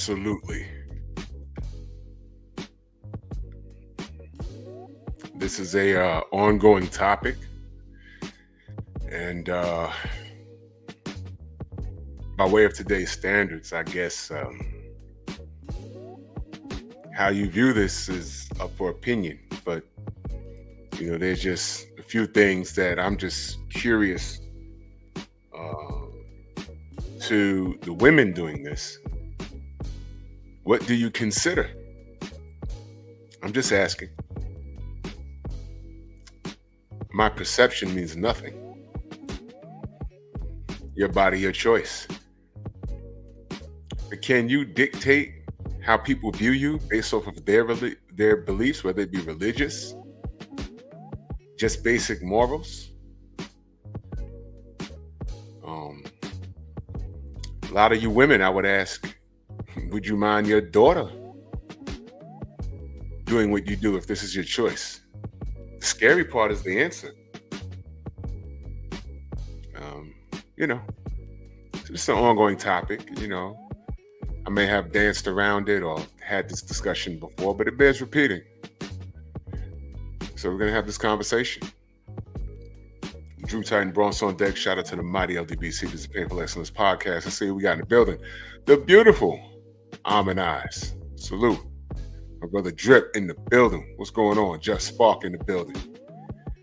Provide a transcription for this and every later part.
Absolutely. This is a ongoing topic, and by way of today's standards, I guess how you view this is up for opinion. But there's just a few things that I'm just curious to the women doing this. What do you consider? I'm just asking. My perception means nothing. Your body, your choice. But can you dictate how people view you based off of their beliefs, whether it be religious, just basic morals? A lot of you women, I would ask, would you mind your daughter doing what you do if this is your choice? The scary part is the answer. It's just an ongoing topic. I may have danced around it or had this discussion before, but it bears repeating. So we're going to have this conversation. Drew Titan Bronx on deck. Shout out to the mighty LDBC. This is Painful Excellence Podcast. I see we got in the building the beautiful Almond Eyes. Salute. My brother Drip in the building. What's going on? Just Spark in the building.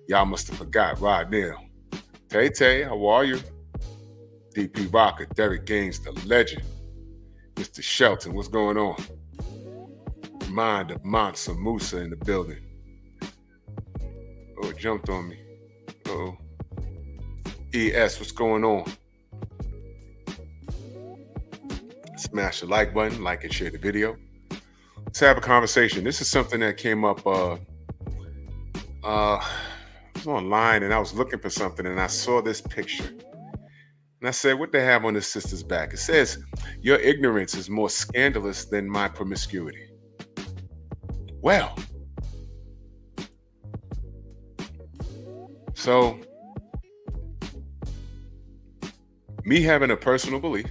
Y'all must have forgot. Rod Neal. Tay, how are you? DP Rocker, Derek Gaines, the legend. Mr. Shelton, what's going on? Mind of Mansa Musa in the building. Oh, it jumped on me. Uh-oh. ES, what's going on? Smash the like button, like and share the video. Let's have a conversation. This is something that came up. I was online and I was looking for something and I saw this picture. And I said, what they have on this sister's back? It says, your ignorance is more scandalous than my promiscuity. Well, so me having a personal belief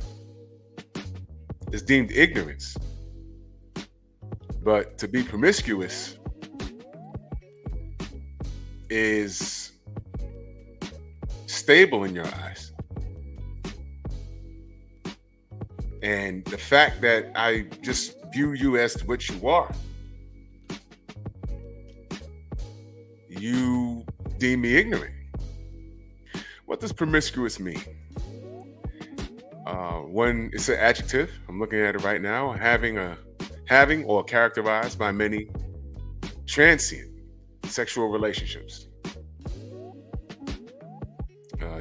is deemed ignorance. But to be promiscuous is stable in your eyes. And the fact that I just view you as what you are, you deem me ignorant. What does promiscuous mean? When it's an adjective, I'm looking at it right now, having or characterized by many transient sexual relationships,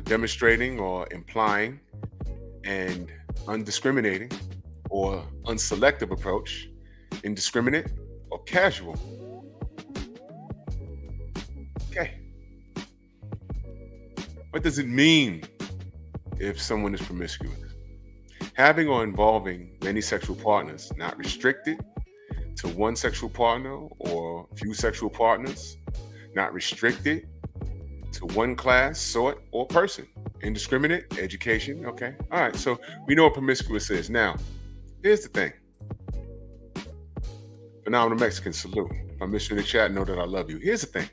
demonstrating or implying an undiscriminating or unselective approach, indiscriminate or casual. Okay. What does it mean if someone is promiscuous? Having or involving many sexual partners, not restricted to one sexual partner or few sexual partners, not restricted to one class, sort, or person. Indiscriminate, education, okay? All right, so we know what promiscuous is. Now, here's the thing. Phenomenal Mexican, salute. If I miss you in the chat, know that I love you. Here's the thing.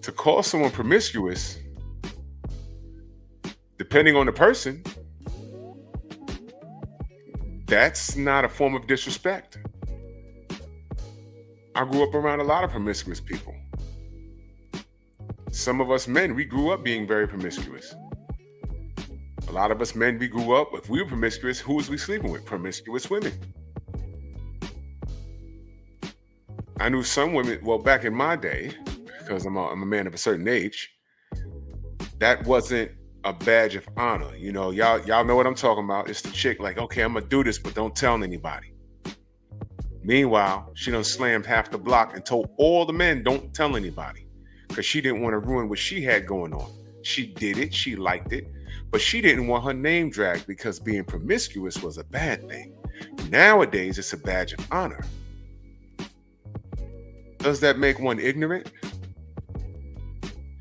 To call someone promiscuous, depending on the person, that's not a form of disrespect. I grew up around a lot of promiscuous people. Some of us men, we grew up being very promiscuous. A lot of us men, we grew up, if we were promiscuous, who was we sleeping with? Promiscuous women. I knew some women, well, back in my day, because I'm a man of a certain age, that wasn't a badge of honor. Y'all know what I'm talking about. It's the chick like, okay, I'm gonna do this, but don't tell anybody. Meanwhile, she done slammed half the block and told all the men, don't tell anybody, because she didn't want to ruin what she had going on. She did it, she liked it, but she didn't want her name dragged because being promiscuous was a bad thing. Nowadays, it's a badge of honor. Does that make one ignorant?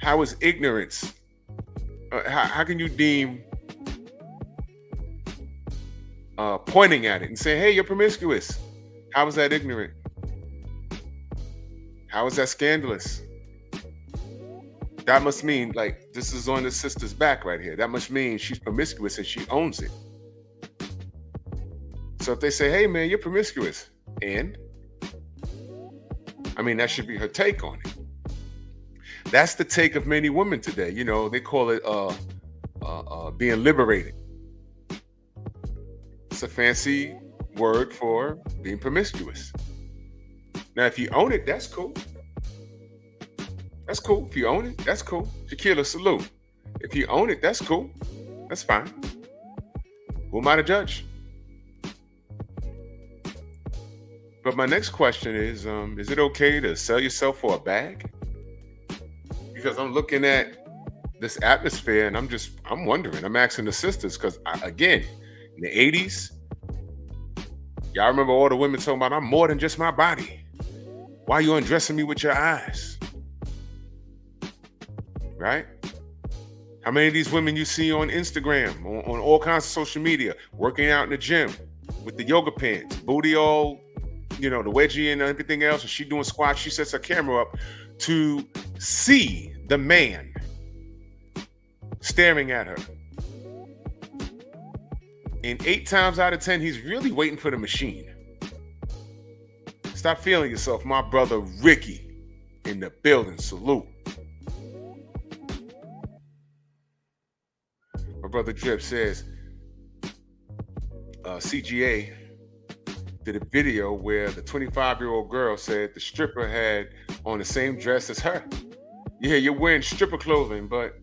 How is ignorance How can you deem pointing at it and saying, "Hey, you're promiscuous"? How is that ignorant? How is that scandalous? That must mean like this is on the sister's back right here. That must mean she's promiscuous and she owns it. So if they say, "Hey, man, you're promiscuous," and I mean that should be her take on it. That's the take of many women today. You know, they call it being liberated. It's a fancy word for being promiscuous. Now, if you own it, that's cool. That's cool. If you own it, that's cool. Shaquilla, salute. If you own it, that's cool. That's fine. Who am I to judge? But my next question is it okay to sell yourself for a bag? Because I'm looking at this atmosphere and I'm wondering, I'm asking the sisters, because again, in the 80s, y'all remember all the women talking about, "I'm more than just my body. Why are you undressing me with your eyes?" Right? How many of these women you see on Instagram, on all kinds of social media, working out in the gym with the yoga pants, booty all, the wedgie and everything else, and she doing squats, she sets her camera up to see the man staring at her. And 8 times out of 10, he's really waiting for the machine. Stop feeling yourself. My brother Ricky in the building. Salute. My brother Drip says CGA did a video where the 25-year-old girl said the stripper had on the same dress as her. Yeah, you're wearing stripper clothing, but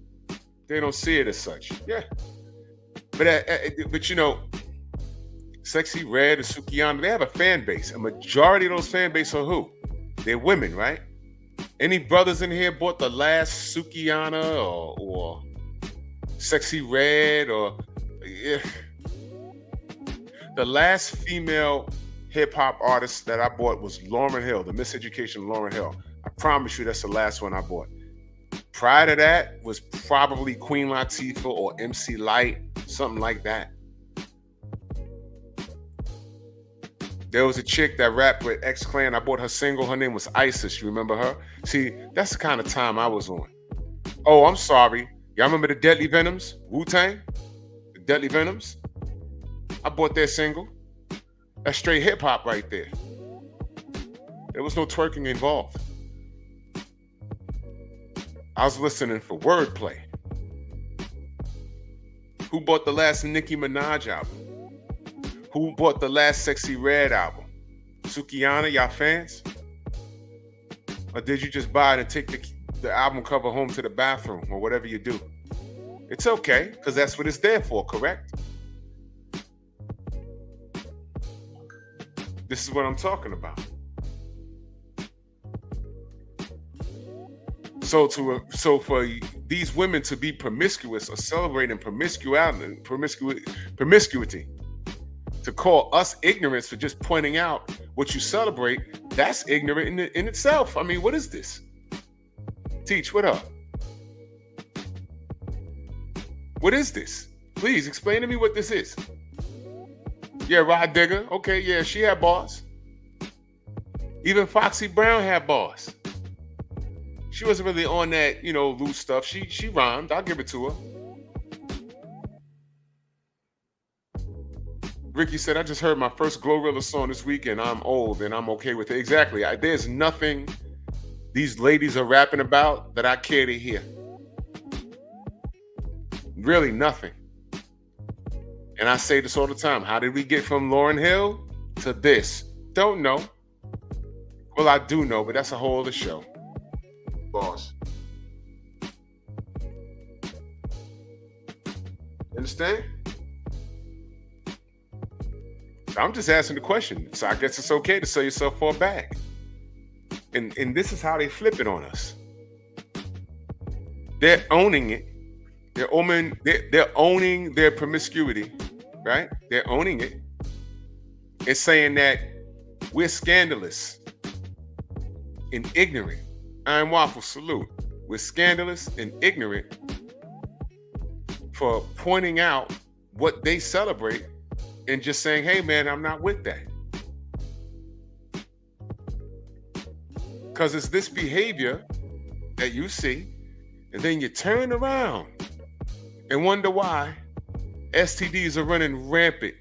they don't see it as such. Yeah. But Sexy Red and Sukiyana, they have a fan base. A majority of those fan base are who? They're women, right? Any brothers in here bought the last Sukiyana or Sexy Red or the last female hip hop artist that I bought was Lauryn Hill, the Miseducation Lauryn Hill. I promise you that's the last one I bought. Prior to that was probably Queen Latifah or MC Lyte, something like that. There was a chick that rapped with X-Clan. I bought her single. Her name was Isis. You remember her? See, that's the kind of time I was on. Oh, I'm sorry. Y'all remember the Deadly Venoms? Wu-Tang? The Deadly Venoms? I bought their single. That's straight hip-hop right there. There was no twerking involved. I was listening for wordplay. Who bought the last Nicki Minaj album? Who bought the last Sexy Red album? Sukiyana, y'all fans? Or did you just buy it and take the album cover home to the bathroom or whatever you do? It's okay, because that's what it's there for, correct? This is what I'm talking about. So for these women to be promiscuous or celebrating promiscuity, to call us ignorance for just pointing out what you celebrate, that's ignorant in itself. I mean, what is this? Teach, what up? What is this? Please explain to me what this is. Yeah, Rod Digger. Okay, yeah, she had bars. Even Foxy Brown had bars. She wasn't really on that, loose stuff. She rhymed. I'll give it to her. Ricky said, I just heard my first Glorilla song this week and I'm old and I'm okay with it. Exactly. There's nothing these ladies are rapping about that I care to hear. Really nothing. And I say this all the time. How did we get from Lauryn Hill to this? Don't know. Well, I do know, but that's a whole other show. Boss. Understand? I'm just asking the question. So I guess it's okay to sell yourself for a bag. And this is how they flip it on us. They're owning it. They're owning their promiscuity, right? They're owning it. It's saying that we're scandalous and ignorant. I'm Waffle, salute. We're scandalous and ignorant for pointing out what they celebrate and just saying, hey man, I'm not with that. Because it's this behavior that you see, and then you turn around and wonder why STDs are running rampant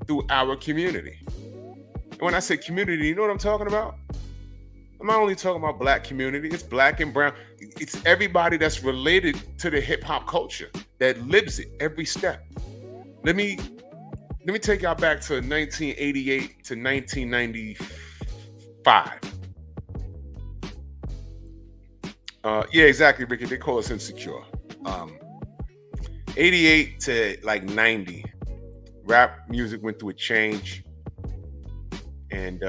through our community. And when I say community, you know what I'm talking about? I'm not only talking about black community, it's black and brown. It's everybody that's related to the hip hop culture that lives it every step. Let me take y'all back to 1988 to 1995. Yeah, exactly, Ricky. They call us insecure. 88 to like 90, rap music went through a change, and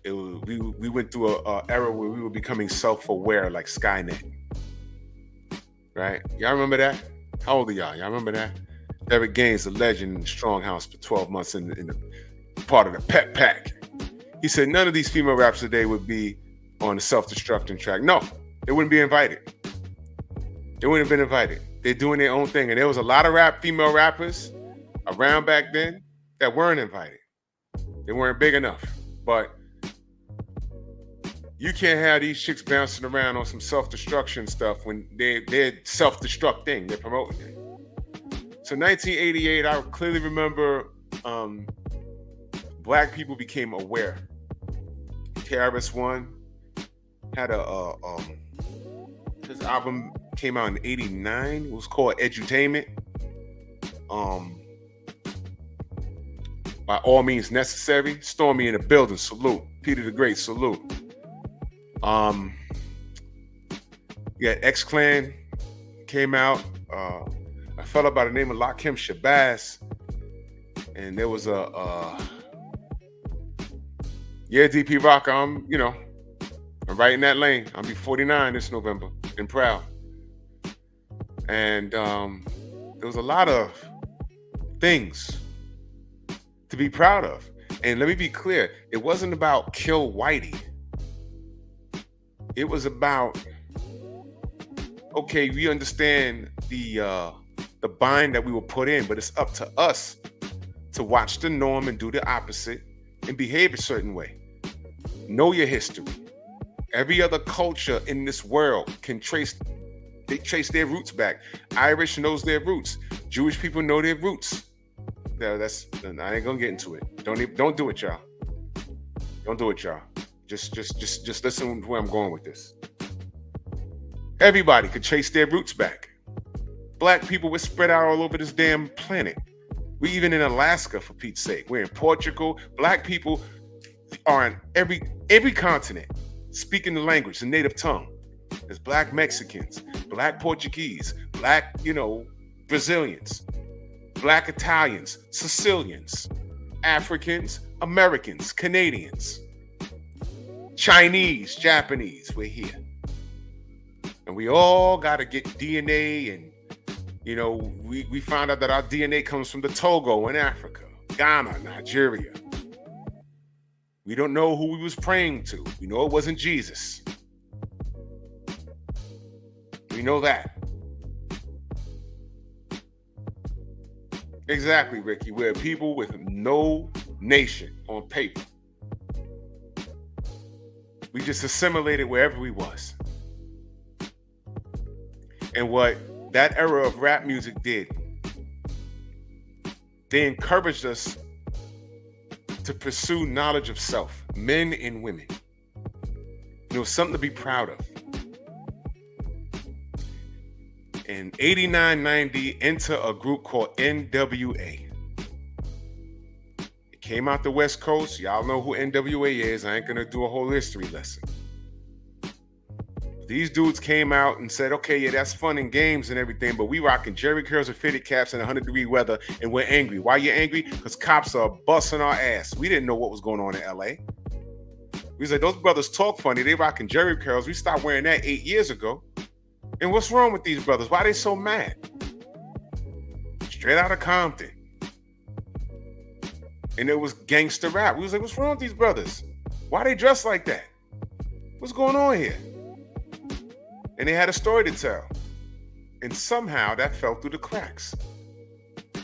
we went through a era where we were becoming self-aware, like Skynet. Right? Y'all remember that? How old are y'all? Y'all remember that? Derek Gaines, a legend in the Strong House for 12 months in the part of the P.E.P. He said none of these female rappers today would be on the self-destruction track. No, they wouldn't be invited. They wouldn't have been invited. They're doing their own thing. And there was a lot of female rappers around back then that weren't invited. They weren't big enough. But you can't have these chicks bouncing around on some self-destruction stuff when they're self-destructing. They're promoting it. So 1988, I clearly remember black people became aware. KRS-One had his album came out in 89. It was called Edutainment. By All Means Necessary. Stormy in the building. Salute. Peter the Great. Salute. Yeah, X-Clan came out. A fella by the name of Lakim Shabazz. And there was yeah, DP Rock, I'm right in that lane. I'll be 49 this November and proud. And there was a lot of things to be proud of. And let me be clear, it wasn't about kill Whitey. It was about, okay, we understand the bind that we were put in, but it's up to us to watch the norm and do the opposite and behave a certain way. Know your history. Every other culture in this world can trace their roots back. Irish knows their roots. Jewish people know their roots. I ain't gonna get into it. Don't do it, y'all. Don't do it, y'all. Just listen to where I'm going with this. Everybody could trace their roots back. Black people were spread out all over this damn planet. We even in Alaska, for Pete's sake. We're in Portugal. Black people are on every continent, speaking the language, the native tongue. There's black Mexicans, black Portuguese, black, Brazilians, black Italians, Sicilians, Africans, Americans, Canadians, Chinese, Japanese. We're here. And we all got to get DNA, and we found out that our DNA comes from the Togo in Africa, Ghana, Nigeria. We don't know who we was praying to. We know it wasn't Jesus. We know that. Exactly, Ricky. We're people with no nation on paper. We just assimilated wherever we was. And what that era of rap music did, they encouraged us to pursue knowledge of self, men and women. It was something to be proud of. In 89, 90, enter a group called NWA. It came out the West Coast. Y'all know who NWA is. I ain't gonna do a whole history lesson. These dudes came out and said, okay, yeah, that's fun and games and everything, but we rocking jerry curls and fitted caps in 100-degree weather, and we're angry. Why you angry? Because cops are busting our ass. We didn't know what was going on in LA. We said, those brothers talk funny. They rocking jerry curls. We stopped wearing that 8 years ago. And what's wrong with these brothers? Why are they so mad? Straight out of Compton. And it was gangster rap. We was like, what's wrong with these brothers? Why they dressed like that? What's going on here? And they had a story to tell. And somehow that fell through the cracks.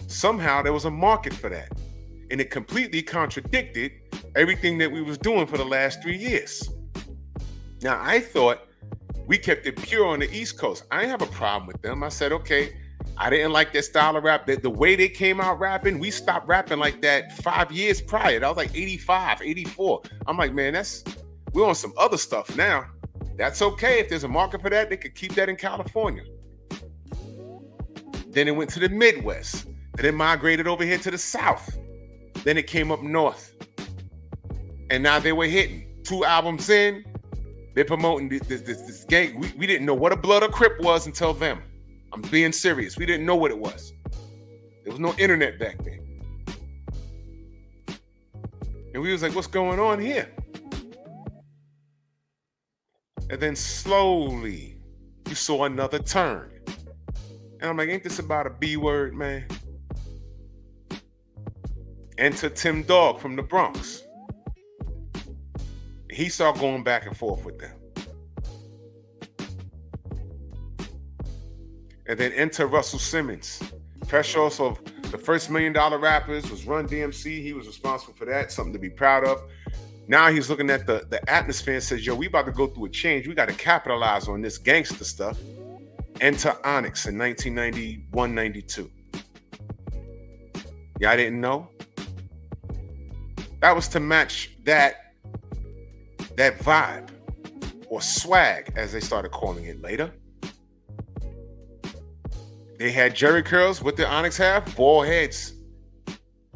Somehow there was a market for that. And it completely contradicted everything that we was doing for the last 3 years. Now, I thought we kept it pure on the East Coast. I didn't have a problem with them. I said, okay, I didn't like their style of rap. The way they came out rapping, we stopped rapping like that 5 years prior. That was like 85, 84. I'm like, man, we're on some other stuff now. That's okay. If there's a market for that, they could keep that in California. Then it went to the Midwest. And it migrated over here to the South. Then it came up north. And now they were hitting. 2 albums in, they're promoting this gang. We didn't know what a Blood or Crip was until them. I'm being serious. We didn't know what it was. There was no internet back then. And we was like, what's going on here? And then slowly, you saw another turn. And I'm like, ain't this about a B word, man? Enter Tim Dog from the Bronx. He started going back and forth with them. And then enter Russell Simmons. Pressure of the first $1 Million Rappers was Run DMC. He was responsible for that, something to be proud of. Now he's looking at the atmosphere and says, yo, we about to go through a change. We got to capitalize on this gangster stuff. Enter Onyx in 1991, 92. Y'all didn't know? That was to match that vibe, or swag, as they started calling it later. They had Jerry curls. What did Onyx have? Bald heads.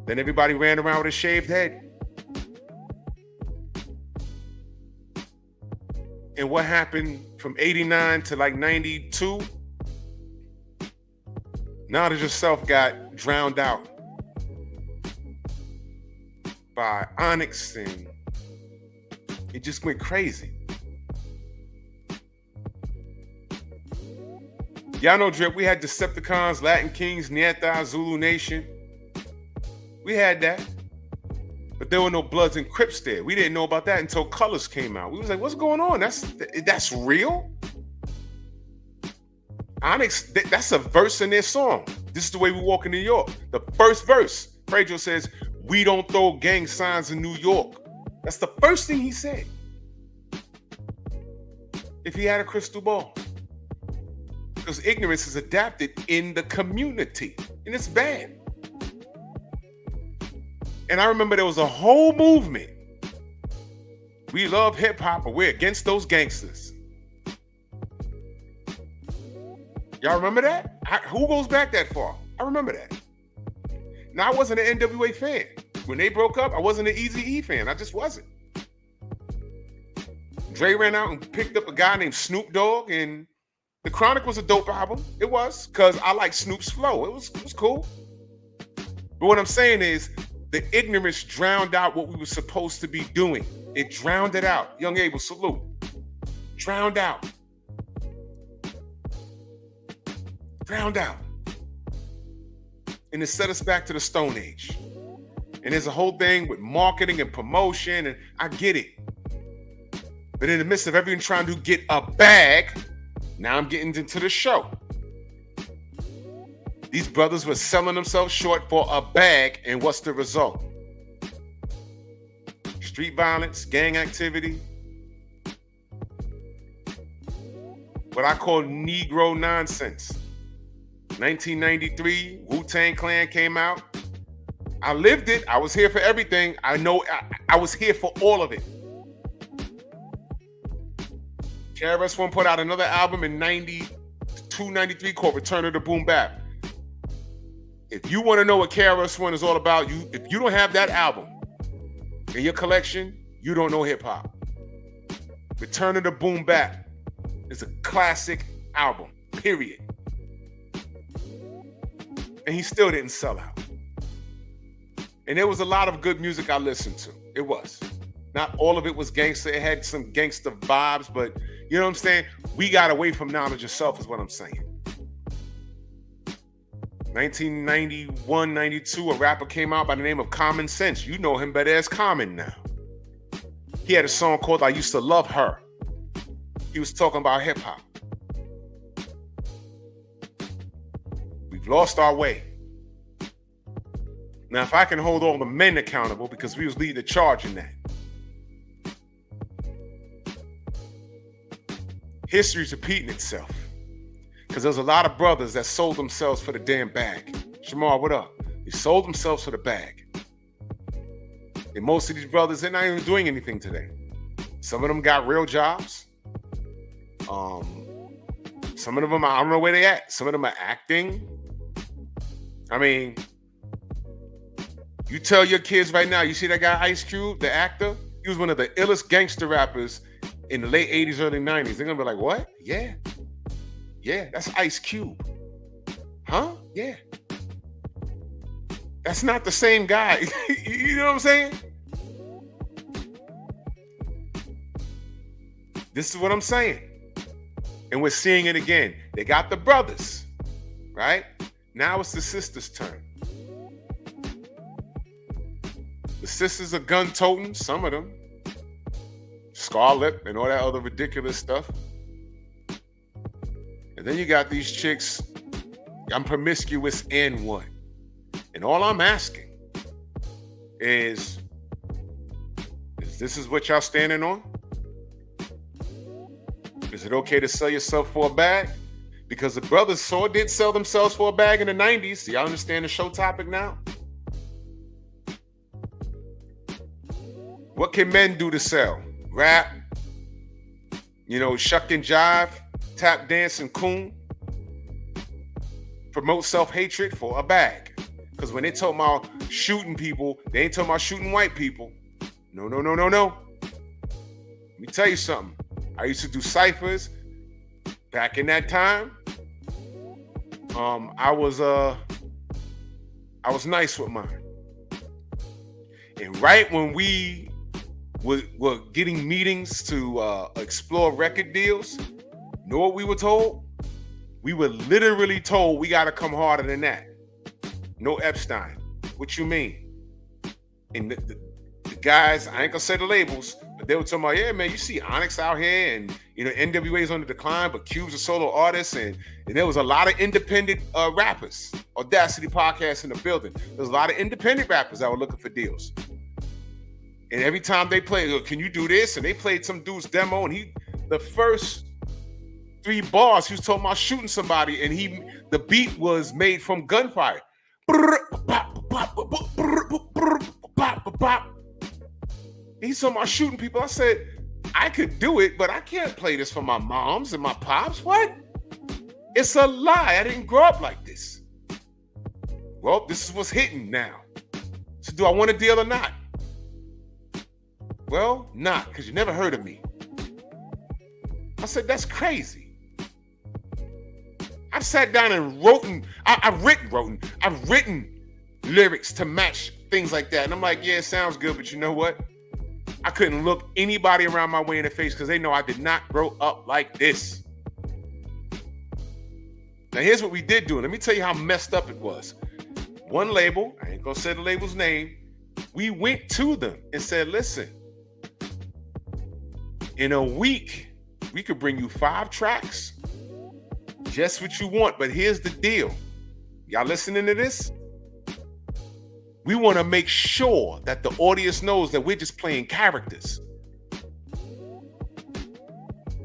Then everybody ran around with a shaved head. And what happened from 89 to like 92? Knowledge Yourself got drowned out by Onyx, and it just went crazy. Y'all know, Drip, we had Decepticons, Latin Kings, Neanderthal, Zulu Nation. We had that. But there were no Bloods and Crips there. We didn't know about that until Colors came out. We was like, what's going on? That's real? Onyx, that's a verse in their song. This is the way we walk in New York. The first verse, Pedro says, we don't throw gang signs in New York. That's the first thing he said. If he had a crystal ball. Because ignorance is adapted in the community. And it's bad. And I remember there was a whole movement. We love hip hop, but we're against those gangsters. Y'all remember that? Who goes back that far? I remember that. Now, I wasn't an NWA fan. When they broke up, I wasn't an Eazy-E fan. I just wasn't. Dre ran out and picked up a guy named Snoop Dogg, and The Chronic was a dope album. It was, because I like Snoop's flow. It was cool. But what I'm saying is, the ignorance drowned out what we were supposed to be doing. It drowned it out. Young Abel, salute. Drowned out. Drowned out. And it set us back to the Stone Age. And there's a whole thing with marketing and promotion, and I get it. But in the midst of everything trying to get a bag, now I'm getting into the show. These brothers were selling themselves short for a bag, and what's the result? Street violence, gang activity, what I call Negro nonsense. 1993, Wu-Tang Clan came out. I lived it. I was here for everything. I know I was here for all of it. KRS-One put out another album in 92, 93 called Return of the Boom Bap. If you want to know what KRS-One is all about, if you don't have that album in your collection, you don't know hip hop. Return of the Boom Bap is a classic album, period. And he still didn't sell out. And there was a lot of good music I listened to. It was. Not all of it was gangster. It had some gangster vibes, but you know what I'm saying? We got away from Knowledge Yourself is what I'm saying. 1991, 92, a rapper came out by the name of Common Sense. You know him better as Common now. He had a song called I Used to Love Her. He was talking about hip hop. We've lost our way. Now, if I can hold all the men accountable, because we was leading the charge in that, history's repeating itself. Because there's a lot of brothers that sold themselves for the damn bag. Shamar, what up? They sold themselves for the bag. And most of these brothers, they're not even doing anything today. Some of them got real jobs. Some of them, I don't know where they at. Some of them are acting. I mean, you tell your kids right now, you see that guy Ice Cube, the actor? He was one of the illest gangster rappers in the late 80s, early 90s. They're gonna be like, what? Yeah. Yeah, that's Ice Cube. Huh? Yeah. That's not the same guy. You know what I'm saying? This is what I'm saying. And we're seeing it again. They got the brothers, right? Now it's the sisters' turn. The sisters are gun-toting, some of them. Scarlet and all that other ridiculous stuff. And then you got these chicks, I'm promiscuous and what? And all I'm asking is this is what y'all standing on? Is it okay to sell yourself for a bag? Because the brothers did sell themselves for a bag in the 90s. Do y'all understand the show topic now? What can men do to sell? Rap, shuck and jive, tap dance and coon. Promote self-hatred for a bag. Because when they talk about shooting people, they ain't talking about shooting white people. No. Let me tell you something. I used to do ciphers back in that time. I was nice with mine. And right when we were getting meetings to explore record deals, you know what we were told? We were literally told we got to come harder than that. No Epstein. What you mean? And the guys, I ain't gonna say the labels, but they were talking about, yeah, man, you see Onyx out here, and NWA's on the decline, but Cube's a solo artist, and there was a lot of independent rappers. Audacity Podcast in the building. There's a lot of independent rappers that were looking for deals. And every time they played, can you do this? And they played some dude's demo, and the first 3 bars, he was talking about shooting somebody, and the beat was made from gunfire. He's talking about shooting people. I said, I could do it, but I can't play this for my moms and my pops. What? It's a lie. I didn't grow up like this. Well, this is what's hitting now. So do I want a deal or not? Well, not, because you never heard of me. I said, that's crazy. I've sat down and I've written lyrics to match things like that. And I'm like, yeah, it sounds good, but you know what? I couldn't look anybody around my way in the face because they know I did not grow up like this. Now, here's what we did do. Let me tell you how messed up it was. One label, I ain't gonna say the label's name, we went to them and said, listen, in a week, we could bring you 5 tracks, just what you want, but here's the deal. Y'all listening to this? We want to make sure that the audience knows that we're just playing characters.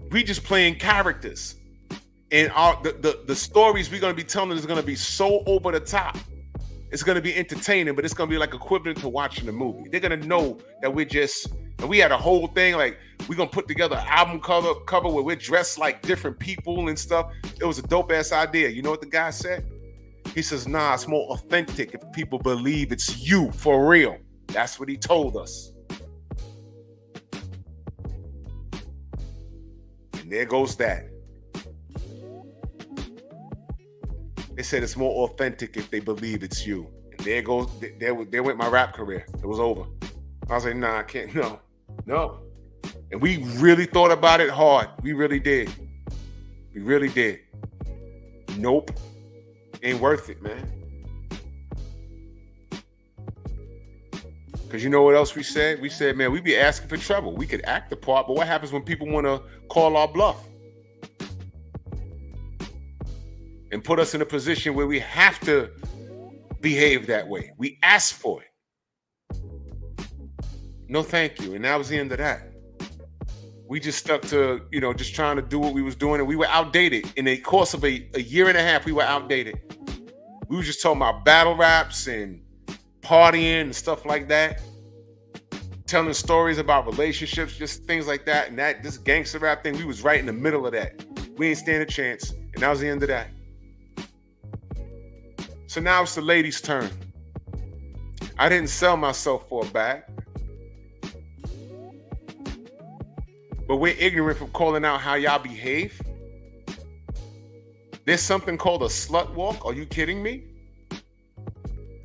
We just playing characters. And the stories we're going to be telling is going to be so over the top. It's going to be entertaining, but it's going to be like equivalent to watching a movie. They're going to know that and we had a whole thing, like we're going to put together an album cover where we're dressed like different people and stuff. It was a dope ass idea. You know what the guy said? He says, nah, it's more authentic if people believe it's you for real. That's what he told us. And there goes that. They said it's more authentic if they believe it's you. And there went my rap career. It was over. I was like, nah, I can't. No. And we really thought about it hard. We really did. Nope. Ain't worth it, man. Because you know what else we said? We said, man, we be asking for trouble. We could act the part, but what happens when people want to call our bluff? and put us in a position where we have to behave that way. We asked for it. No, thank you. And that was the end of that. We just stuck to, just trying to do what we was doing, and we were outdated. In the course of a year and a half, we were outdated. We were just talking about battle raps and partying and stuff like that, telling stories about relationships, just things like that. And this gangster rap thing, we was right in the middle of that. We ain't stand a chance, and that was the end of that. So now it's the ladies' turn. I didn't sell myself for a bag, but we're ignorant from calling out how y'all behave. There's something called a slut walk. Are you kidding me?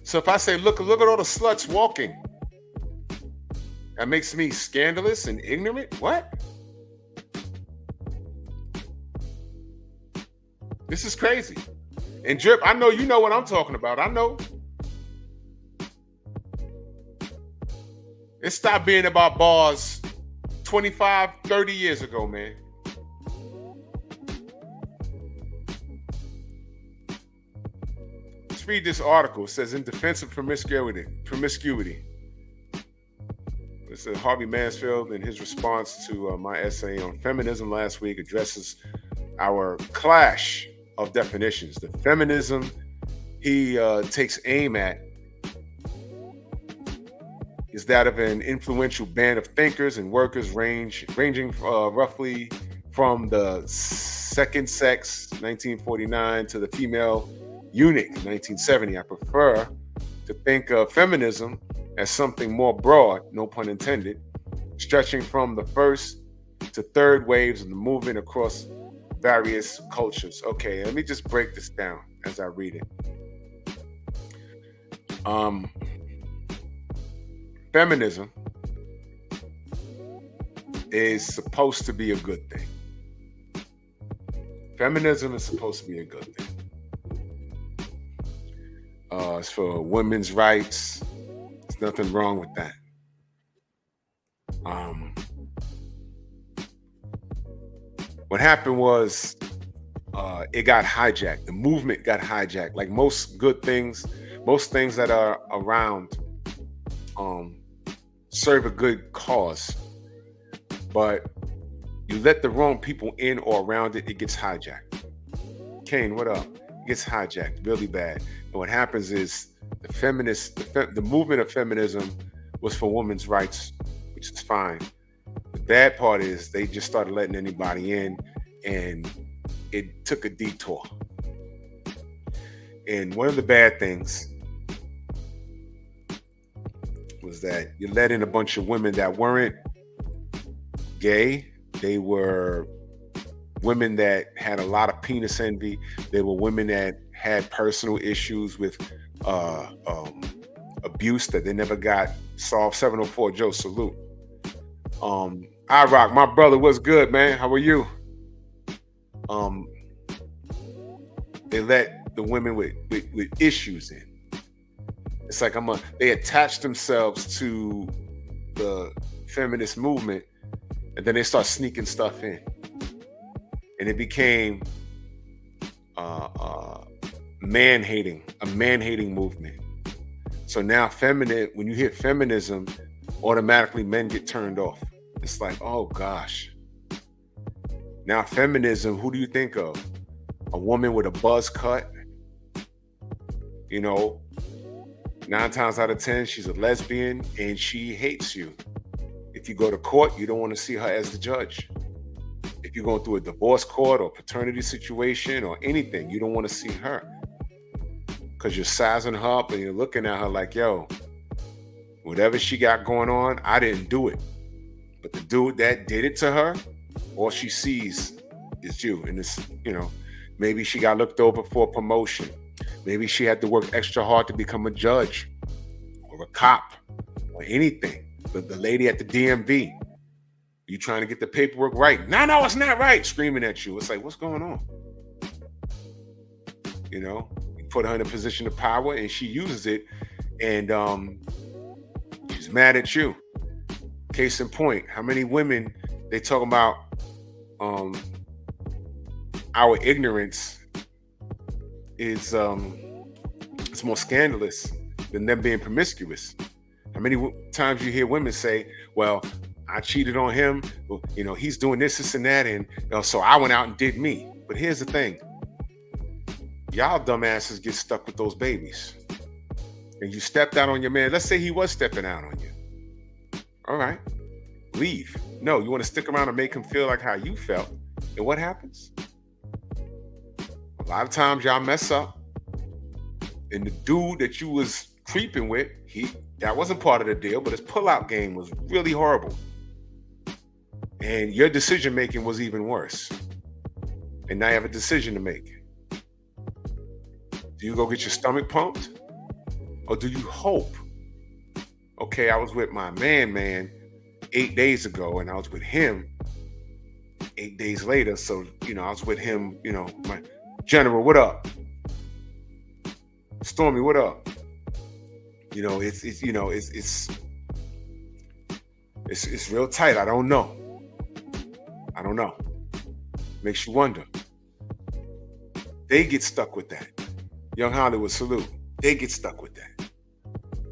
So if I say, look at all the sluts walking, that makes me scandalous and ignorant? What? This is crazy. And Drip, I know you know what I'm talking about. I know. It stopped being about bars 25, 30 years ago, man. Let's read this article. It says, in defense of promiscuity. This is Harvey Mansfield, in his response to my essay on feminism last week, addresses our clash of definitions. The feminism he takes aim at is that of an influential band of thinkers and workers ranging roughly from the second sex, 1949, to the female eunuch, 1970. I prefer to think of feminism as something more broad, no pun intended, stretching from the first to third waves of the movement across various cultures. Okay, let me just break this down as I read it. Feminism is supposed to be a good thing. Feminism is supposed to be a good thing. It's for women's rights. There's nothing wrong with that. What happened was it got hijacked. The movement got hijacked. Like most good things, most things that are around serve a good cause. But you let the wrong people in or around it, it gets hijacked. Kane, what up? It gets hijacked really bad. And what happens is the movement of feminism was for women's rights, which is fine. The bad part is they just started letting anybody in, and it took a detour. And one of the bad things was that you let in a bunch of women that weren't gay. They were women that had a lot of penis envy. They were women that had personal issues with abuse that they never got solved. 704 Joe, salute. I rock, my brother. What's good, man? How are you? They let the women with issues in. It's like they attach themselves to the feminist movement, and then they start sneaking stuff in, and it became a man-hating movement. So now when you hear feminism, automatically men get turned off. It's like, oh gosh. Now feminism, who do you think of? A woman with a buzz cut? 9 times out of 10, she's a lesbian and she hates you. If you go to court, you don't want to see her as the judge. If you're going through a divorce court or paternity situation or anything, you don't want to see her. Because you're sizing her up and you're looking at her like, yo, whatever she got going on, I didn't do it. But the dude that did it to her, all she sees is you. And it's, maybe she got looked over for a promotion. Maybe she had to work extra hard to become a judge or a cop or anything. But the lady at the DMV, you trying to get the paperwork right. No, it's not right. Screaming at you. It's like, what's going on? You put her in a position of power and she uses it, and she's mad at you. Case in point, how many women they talking about our ignorance is it's more scandalous than them being promiscuous. How many times you hear women say, "Well, I cheated on him. Well, he's doing this and that, and so I went out and did me." But here's the thing: y'all dumbasses get stuck with those babies, and you stepped out on your man. Let's say he was stepping out on you. All right, leave. No, you want to stick around and make him feel like how you felt, and what happens? A lot of times y'all mess up, and the dude that you was creeping with, that wasn't part of the deal, but his pullout game was really horrible. And your decision making was even worse. And now you have a decision to make. Do you go get your stomach pumped? Or do you hope, okay, I was with my man 8 days ago, and I was with him 8 days later. So, I was with him, my General, what up? Stormy, what up? It's real tight. I don't know. Makes you wonder. They get stuck with that. Young Hollywood, salute. They get stuck with that.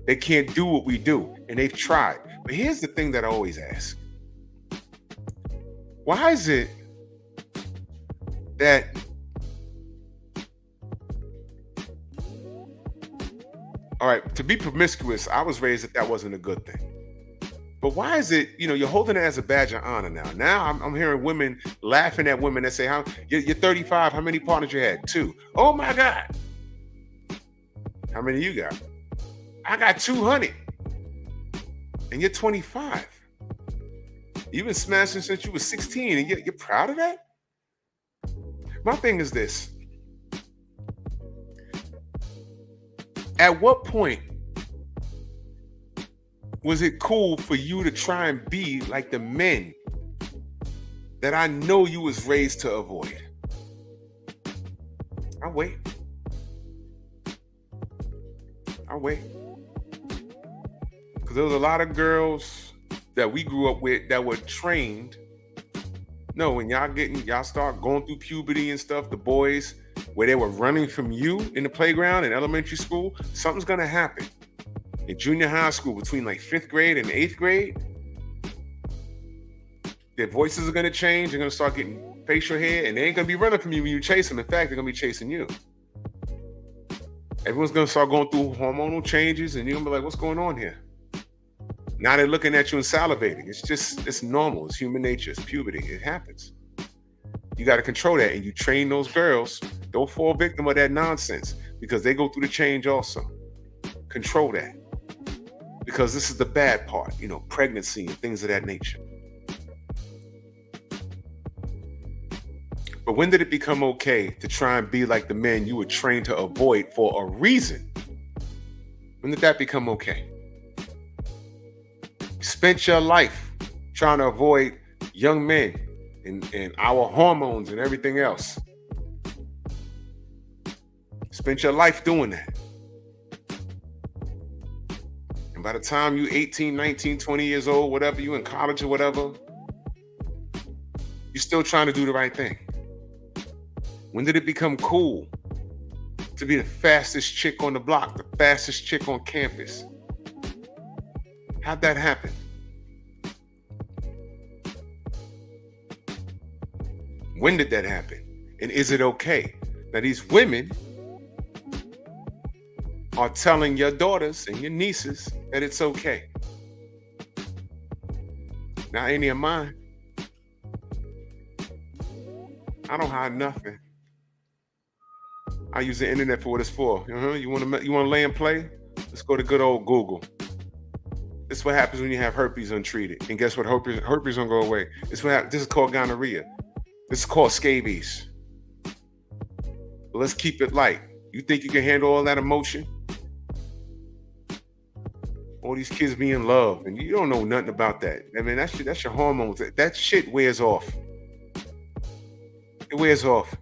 They can't do what we do, and they've tried. But here's the thing that I always ask. Why is it that all right, to be promiscuous, I was raised that wasn't a good thing. But why is it, you're holding it as a badge of honor now? Now I'm hearing women laughing at women that say, you're 35, how many partners you had? 2. Oh my God. How many you got? I got 200. And you're 25. You've been smashing since you were 16, and you're proud of that? My thing is this. At what point was it cool for you to try and be like the men that I know you was raised to avoid? I'll wait. Because there was a lot of girls that we grew up with that were trained. No, when y'all start going through puberty and stuff, the boys, where they were running from you in the playground in elementary school, something's gonna happen. In junior high school, between like 5th grade and 8th grade, their voices are gonna change. They're gonna start getting facial hair, and they ain't gonna be running from you when you chase them. In fact, they're gonna be chasing you. Everyone's gonna start going through hormonal changes, and you're gonna be like, what's going on here? Now they're looking at you and salivating. It's normal. It's human nature. It's puberty. It happens. You got to control that, and you train those girls. Don't fall victim of that nonsense, because they go through the change also. Control that, because this is the bad part, pregnancy and things of that nature. But when did it become okay to try and be like the men you were trained to avoid for a reason? When did that become okay? You spent your life trying to avoid young men and our hormones and everything else. Spent your life doing that. And by the time you 18, 19, 20 years old, whatever, you in college or whatever, you're still trying to do the right thing. When did it become cool to be the fastest chick on the block, the fastest chick on campus? How'd that happen? When did that happen? And is it okay? Now, these women are telling your daughters and your nieces that it's okay. Now, any of mine, I don't hide nothing. I use the internet for what it's for. You want to lay and play? Let's go to good old Google. This is what happens when you have herpes untreated. And guess what? Herpes don't go away. This is called gonorrhea. This is called scabies. But let's keep it light. You think you can handle all that emotion? All these kids be in love, and you don't know nothing about that. I mean, that's your hormones. That shit wears off. It wears off.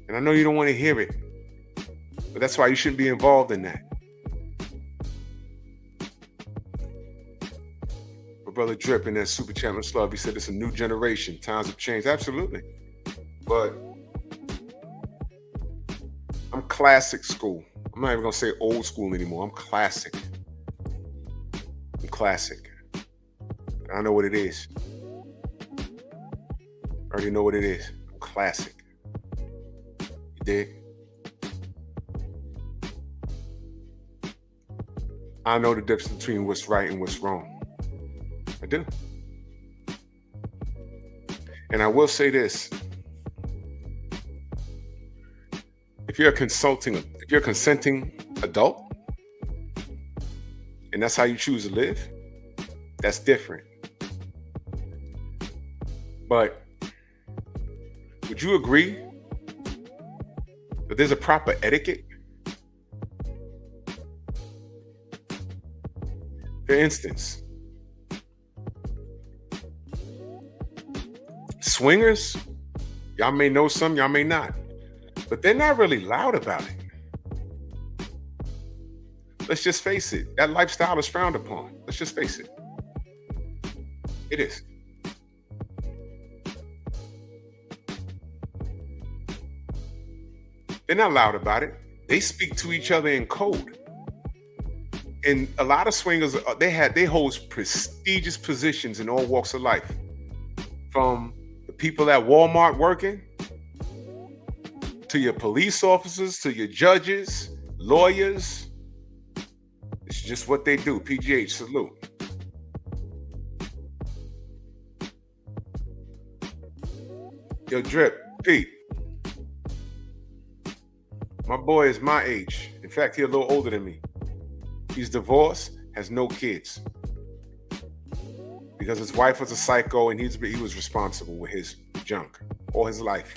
And I know you don't want to hear it, but that's why you shouldn't be involved in that. But Brother Drip in that Super Chat Much Love, he said it's a new generation. Times have changed. Absolutely. But classic school. I'm not even gonna say old school anymore. I'm classic. I'm classic. I know what it is. I already know what it is. I'm classic. You dig? I know the difference between what's right and what's wrong. I do. And I will say this. If you're a consenting adult, and that's how you choose to live, that's different. But would you agree that there's a proper etiquette? For instance, swingers, y'all may know some, y'all may not, but they're not really loud about it. Let's just face it. That lifestyle is frowned upon. Let's just face it. It is. They're not loud about it. They speak to each other in code. And a lot of swingers, they hold prestigious positions in all walks of life. From the people at Walmart working, to your police officers, to your judges, lawyers. It's just what they do. PGH, salute. Yo, Drip, Pete. My boy is my age. In fact, he's a little older than me. He's divorced, has no kids. Because his wife was a psycho and he was responsible with his junk all his life.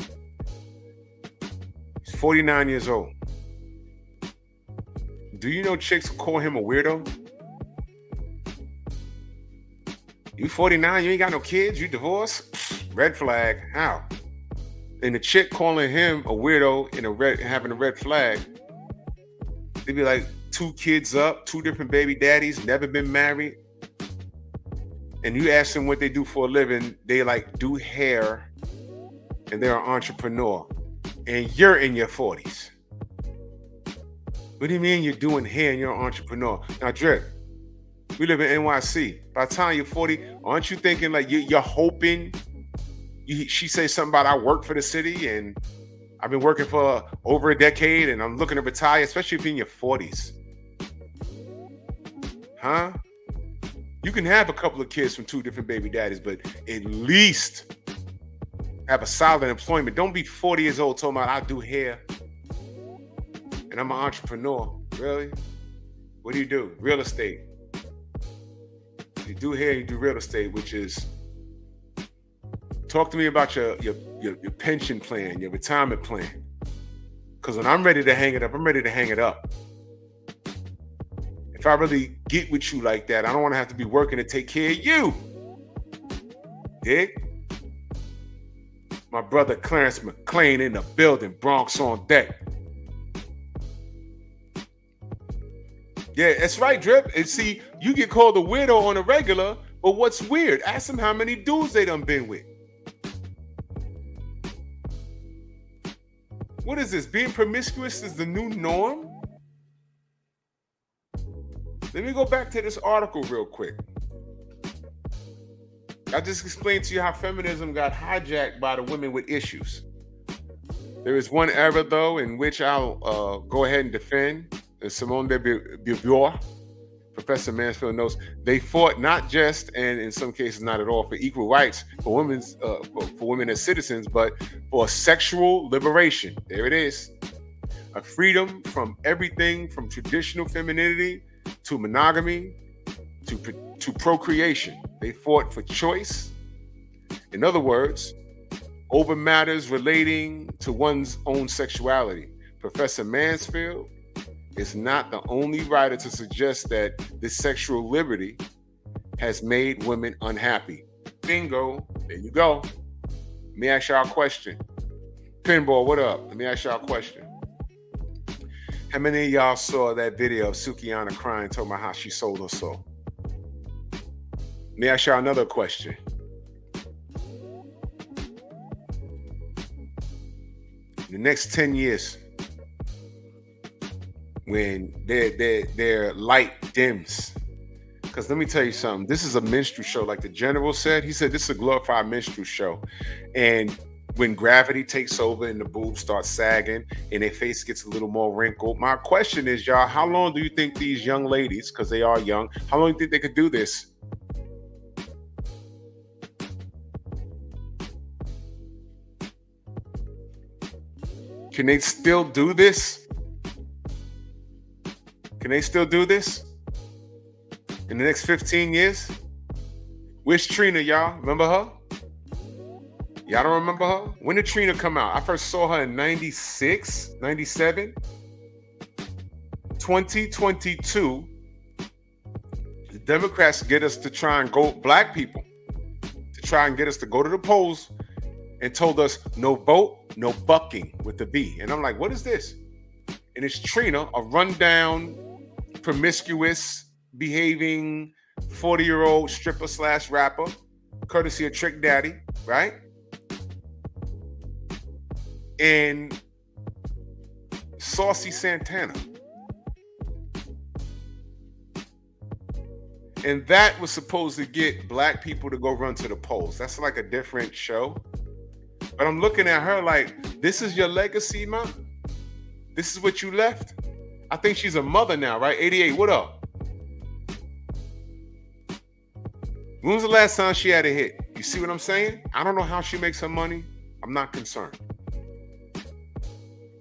He's 49 years old. Do you know chicks will call him a weirdo? You 49, you ain't got no kids, you divorced? Red flag, how? And the chick calling him a weirdo and having a red flag, they'd be like, 2 kids up, 2 different baby daddies, never been married. And you ask them what they do for a living, they like do hair and they're an entrepreneur. And you're in your 40s. What do you mean you're doing hair and you're an entrepreneur? Now, Drip, we live in NYC. By the time you're 40, aren't you thinking like you're hoping? She says something about I work for the city and I've been working for over a decade and I'm looking to retire, especially if you're in your 40s. Huh? You can have a couple of kids from 2 different baby daddies, but at least have a solid employment. Don't be 40 years old talking about I do hair and I'm an entrepreneur. Really? What do you do? Real estate. You do hair, you do real estate, which is, talk to me about your pension plan, your retirement plan. Because when I'm ready to hang it up, I'm ready to hang it up. If I really get with you like that, I don't want to have to be working to take care of you. Dig? My brother Clarence McLean in the building, Bronx on deck. Yeah, that's right, Drip. And see, you get called a weirdo on a regular, but what's weird? Ask them how many dudes they done been with. What is this? Being promiscuous is the new norm? Let me go back to this article real quick. I just explained to you how feminism got hijacked by the women with issues. There is one era, though, in which I'll go ahead and defend. Simone de Beauvoir, Professor Mansfield knows, they fought not just, and in some cases not at all, for equal rights for women as citizens, but for sexual liberation. There it is. A freedom from everything from traditional femininity to monogamy to procreation. They fought for choice. In other words, over matters relating to one's own sexuality. Professor Mansfield is not the only writer to suggest that this sexual liberty has made women unhappy. Bingo. There you go. Let me ask y'all a question. Pinball, what up? Let me ask y'all a question. How many of y'all saw that video of Sukihana crying, talking about how she sold her soul? Let me ask y'all another question. In the next 10 years, when their light dims. Because let me tell you something. This is a minstrel show, like the general said. He said this is a glorified minstrel show, and when gravity takes over and the boobs start sagging and their face gets a little more wrinkled. My question is, y'all, how long do you think these young ladies, because they are young, how long do you think they could do this? Can they still do this? Can they still do this in the next 15 years? Where's Trina, y'all? Remember her? Y'all don't remember her? When did Trina come out? I first saw her in 96, 97. 2022, the Democrats get us to try and go, black people, to try and get us to go to the polls and told us no vote, no bucking with the B. And I'm like, what is this? And it's Trina, a rundown, promiscuous, behaving 40-year-old stripper / rapper, courtesy of Trick Daddy, right? And Saucy Santana. And that was supposed to get black people to go run to the polls. That's like a different show. But I'm looking at her like, this is your legacy, man? This is what you left? I think she's a mother now, right? 88, what up? When was the last time she had a hit? You see what I'm saying? I don't know how she makes her money. I'm not concerned.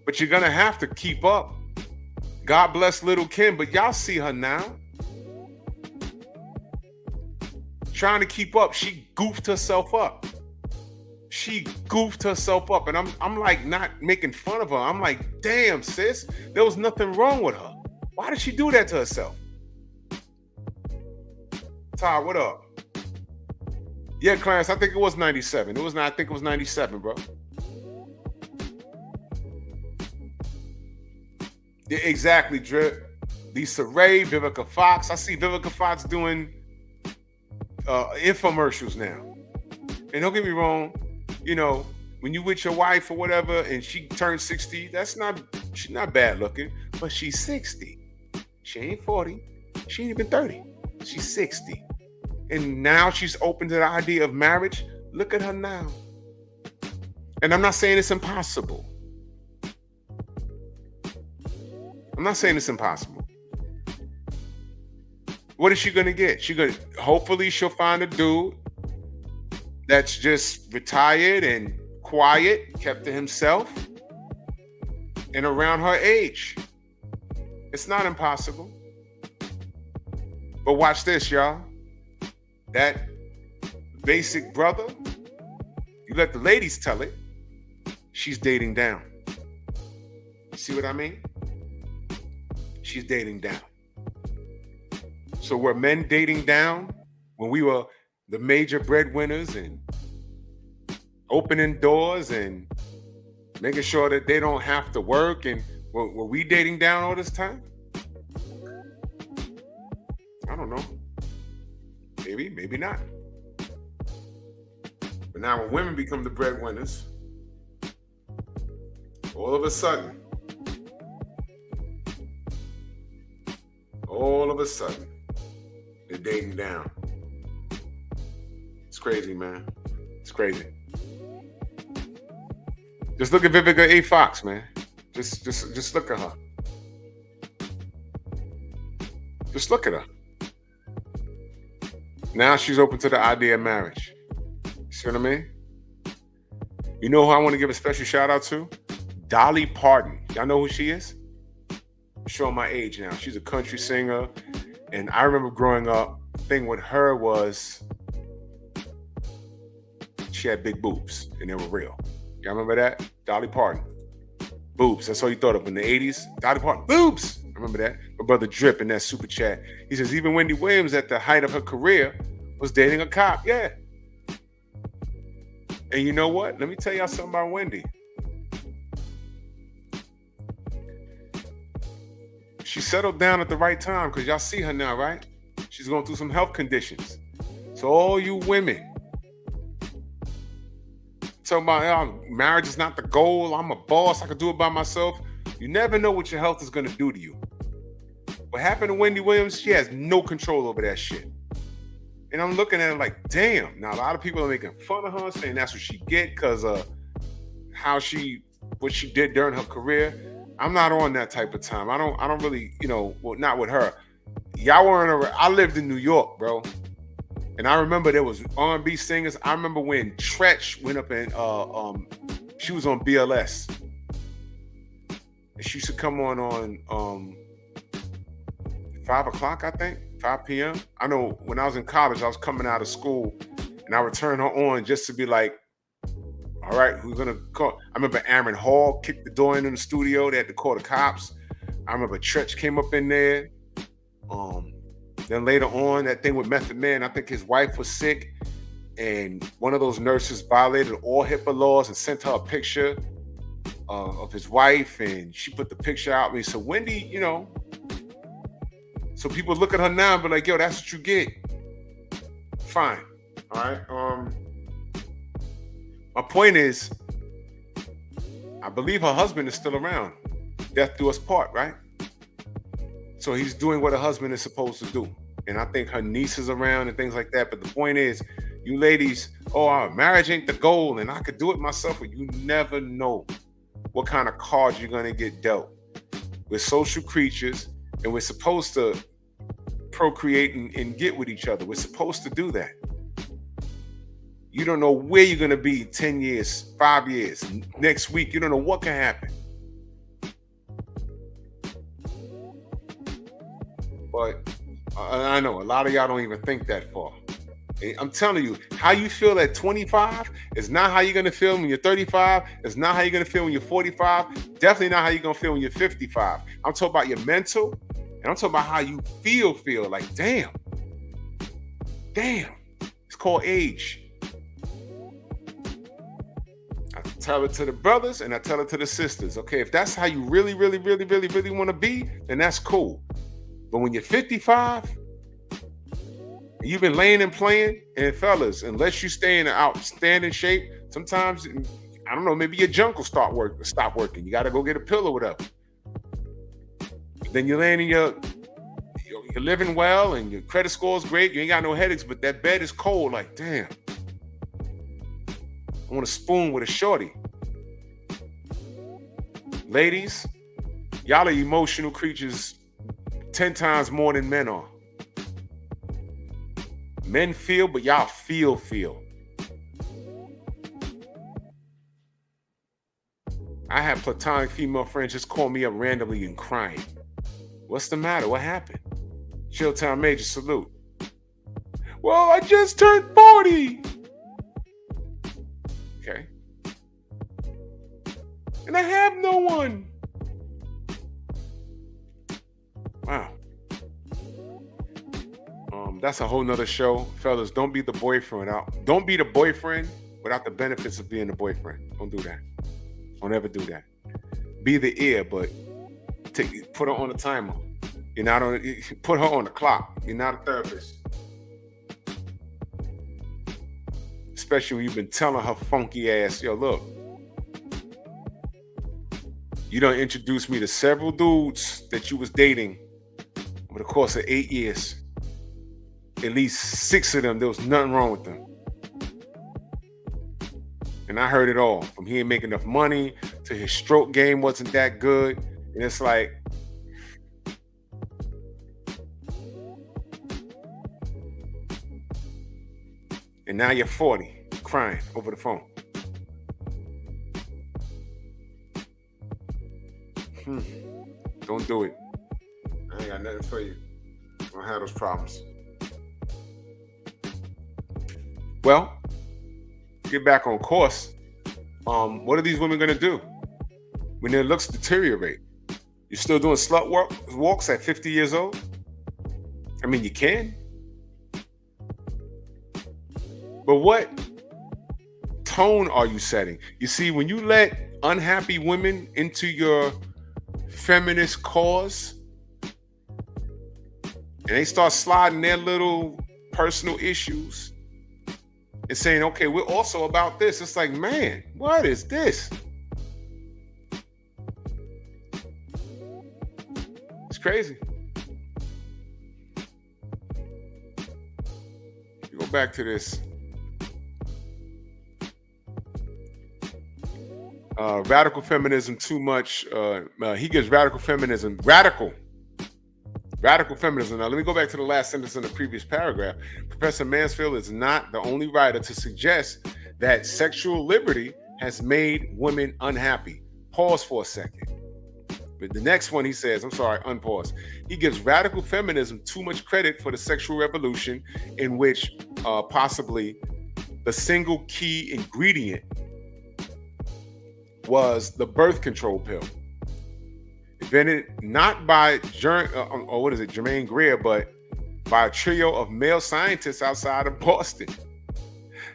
But you're going to have to keep up. God bless Little Kim, but y'all see her now. Trying to keep up. She goofed herself up. She goofed herself up. And I'm like not making fun of her. I'm like, damn, sis, there was nothing wrong with her. Why did she do that to herself? Ty, what up? Yeah, Clarence, I think it was 97. It was not, I think it was 97, bro. Yeah, exactly, Drip. Lisa Ray, Vivica Fox. I see Vivica Fox doing infomercials now. And don't get me wrong, you know, when you with your wife or whatever and she turns 60, she's not bad looking, but she's 60. She ain't 40. She ain't even 30. She's 60. And now she's open to the idea of marriage. Look at her now. And I'm not saying it's impossible. I'm not saying it's impossible. What is she gonna get? Hopefully she'll find a dude that's just retired and quiet, kept to himself, and around her age. It's not impossible. But watch this, y'all. That basic brother, you let the ladies tell it, she's dating down. You see what I mean? She's dating down. So were men dating down when we were the major breadwinners and opening doors and making sure that they don't have to work? And were we dating down all this time? I don't know. Maybe, maybe not. But now when women become the breadwinners, all of a sudden, they're dating down. It's crazy, man. It's crazy. Just look at Vivica A. Fox, man. Just look at her. Just look at her. Now she's open to the idea of marriage. You see what I mean? You know who I want to give a special shout out to? Dolly Parton. Y'all know who she is? I'm showing my age now. She's a country singer. And I remember growing up, the thing with her was she had big boobs and they were real. Y'all remember that? Dolly Parton. Boobs. That's all you thought of in the 80s. Dolly Parton. Boobs. I remember that. My brother Drip in that super chat. He says, even Wendy Williams at the height of her career was dating a cop. Yeah. And you know what? Let me tell y'all something about Wendy. She settled down at the right time because y'all see her now, right? She's going through some health conditions. So all you women talking about marriage is not the goal. I'm a boss. I can do it by myself. You never know what your health is going to do to you. What happened to Wendy Williams? She has no control over that shit. And I'm looking at it like, damn. Now a lot of people are making fun of her, saying that's what she get because of what she did during her career. I'm not on that type of time. I don't really, well, not with her. Y'all weren't around. I lived in New York, bro. And I remember there was R&B singers. I remember when Tretch went up and she was on BLS. And she used to come on 5 o'clock, I think, 5 p.m. I know when I was in college, I was coming out of school and I would turn her on just to be like, all right, who's gonna call? I remember Aaron Hall kicked the door in the studio. They had to call the cops. I remember Tretch came up in there. Then later on, that thing with Method Man, I think his wife was sick and one of those nurses violated all HIPAA laws and sent her a picture of his wife, and she put the picture out. I mean, so Wendy, so people look at her now and be like, yo, that's what you get. Fine. All right. My point is, I believe her husband is still around. Death do us part, right? So he's doing what a husband is supposed to do. And I think her niece is around and things like that. But the point is, you ladies, marriage ain't the goal and I could do it myself. But you never know what kind of cards you're going to get dealt. We're social creatures and we're supposed to procreate and get with each other. We're supposed to do that. You don't know where you're going to be 10 years, 5 years, next week. You don't know what can happen. But I know a lot of y'all don't even think that far. I'm telling you, how you feel at 25 is not how you're going to feel when you're 35. It's not how you're going to feel when you're 45. Definitely not how you're going to feel when you're 55. I'm talking about your mental, and I'm talking about how you feel like, damn. It's called age. I tell it to the brothers and I tell it to the sisters. Okay, if that's how you really want to be, then that's cool. But when you're 55, you've been laying and playing, and fellas, unless you stay in outstanding shape, sometimes, I don't know, maybe your junk will stop working. You got to go get a pill or whatever. Then you're laying in you're living well and your credit score is great. You ain't got no headaches, but that bed is cold. Like, damn. I want a spoon with a shorty. Ladies, y'all are emotional creatures 10 times more than men are. Men feel, but y'all feel. I have platonic female friends just call me up randomly and crying. What's the matter? What happened? Chilltown Major, salute. Well, I just turned 40. Okay. And I have no one. Wow. That's a whole nother show. Fellas, don't be the boyfriend Don't be the boyfriend without the benefits of being the boyfriend. Don't do that. Don't ever do that. Be the ear, but put her on a timer. You're not put her on the clock. You're not a therapist. Especially when you've been telling her funky ass, yo, look. You done introduced me to several dudes that you was dating over the course of 8 years. At least 6 of them, there was nothing wrong with them. And I heard it all. From he ain't making enough money to his stroke game wasn't that good. And it's like, and now you're 40, crying over the phone. Don't do it. I ain't got nothing for you. I don't have those problems. Well, get back on course. What are these women going to do when their looks deteriorate? You're still doing slut walks at 50 years old? I mean, you can. But what tone are you setting? You see, when you let unhappy women into your feminist cause and they start sliding their little personal issues and saying, okay, we're also about this. It's like, man, what is this? It's crazy. back to this. Radical feminism too much. He gives radical feminism. Radical feminism. Now, let me go back to the last sentence in the previous paragraph. Professor Mansfield is not the only writer to suggest that sexual liberty has made women unhappy. Pause for a second. But the next one he says, I'm sorry, unpause. He gives radical feminism too much credit for the sexual revolution, in which possibly the single key ingredient was the birth control pill. Invented not by Germaine Greer, but by a trio of male scientists outside of Boston.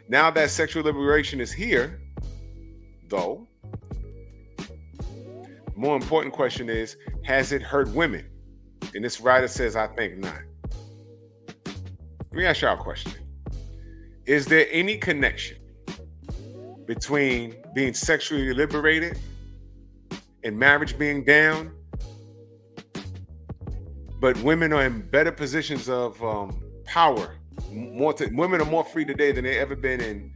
Now that sexual liberation is here, though, the more important question is, has it hurt women? And this writer says, I think not. Let me ask y'all a question. Is there any connection between being sexually liberated and marriage being down, but women are in better positions of power? Women are more free today than they've ever been in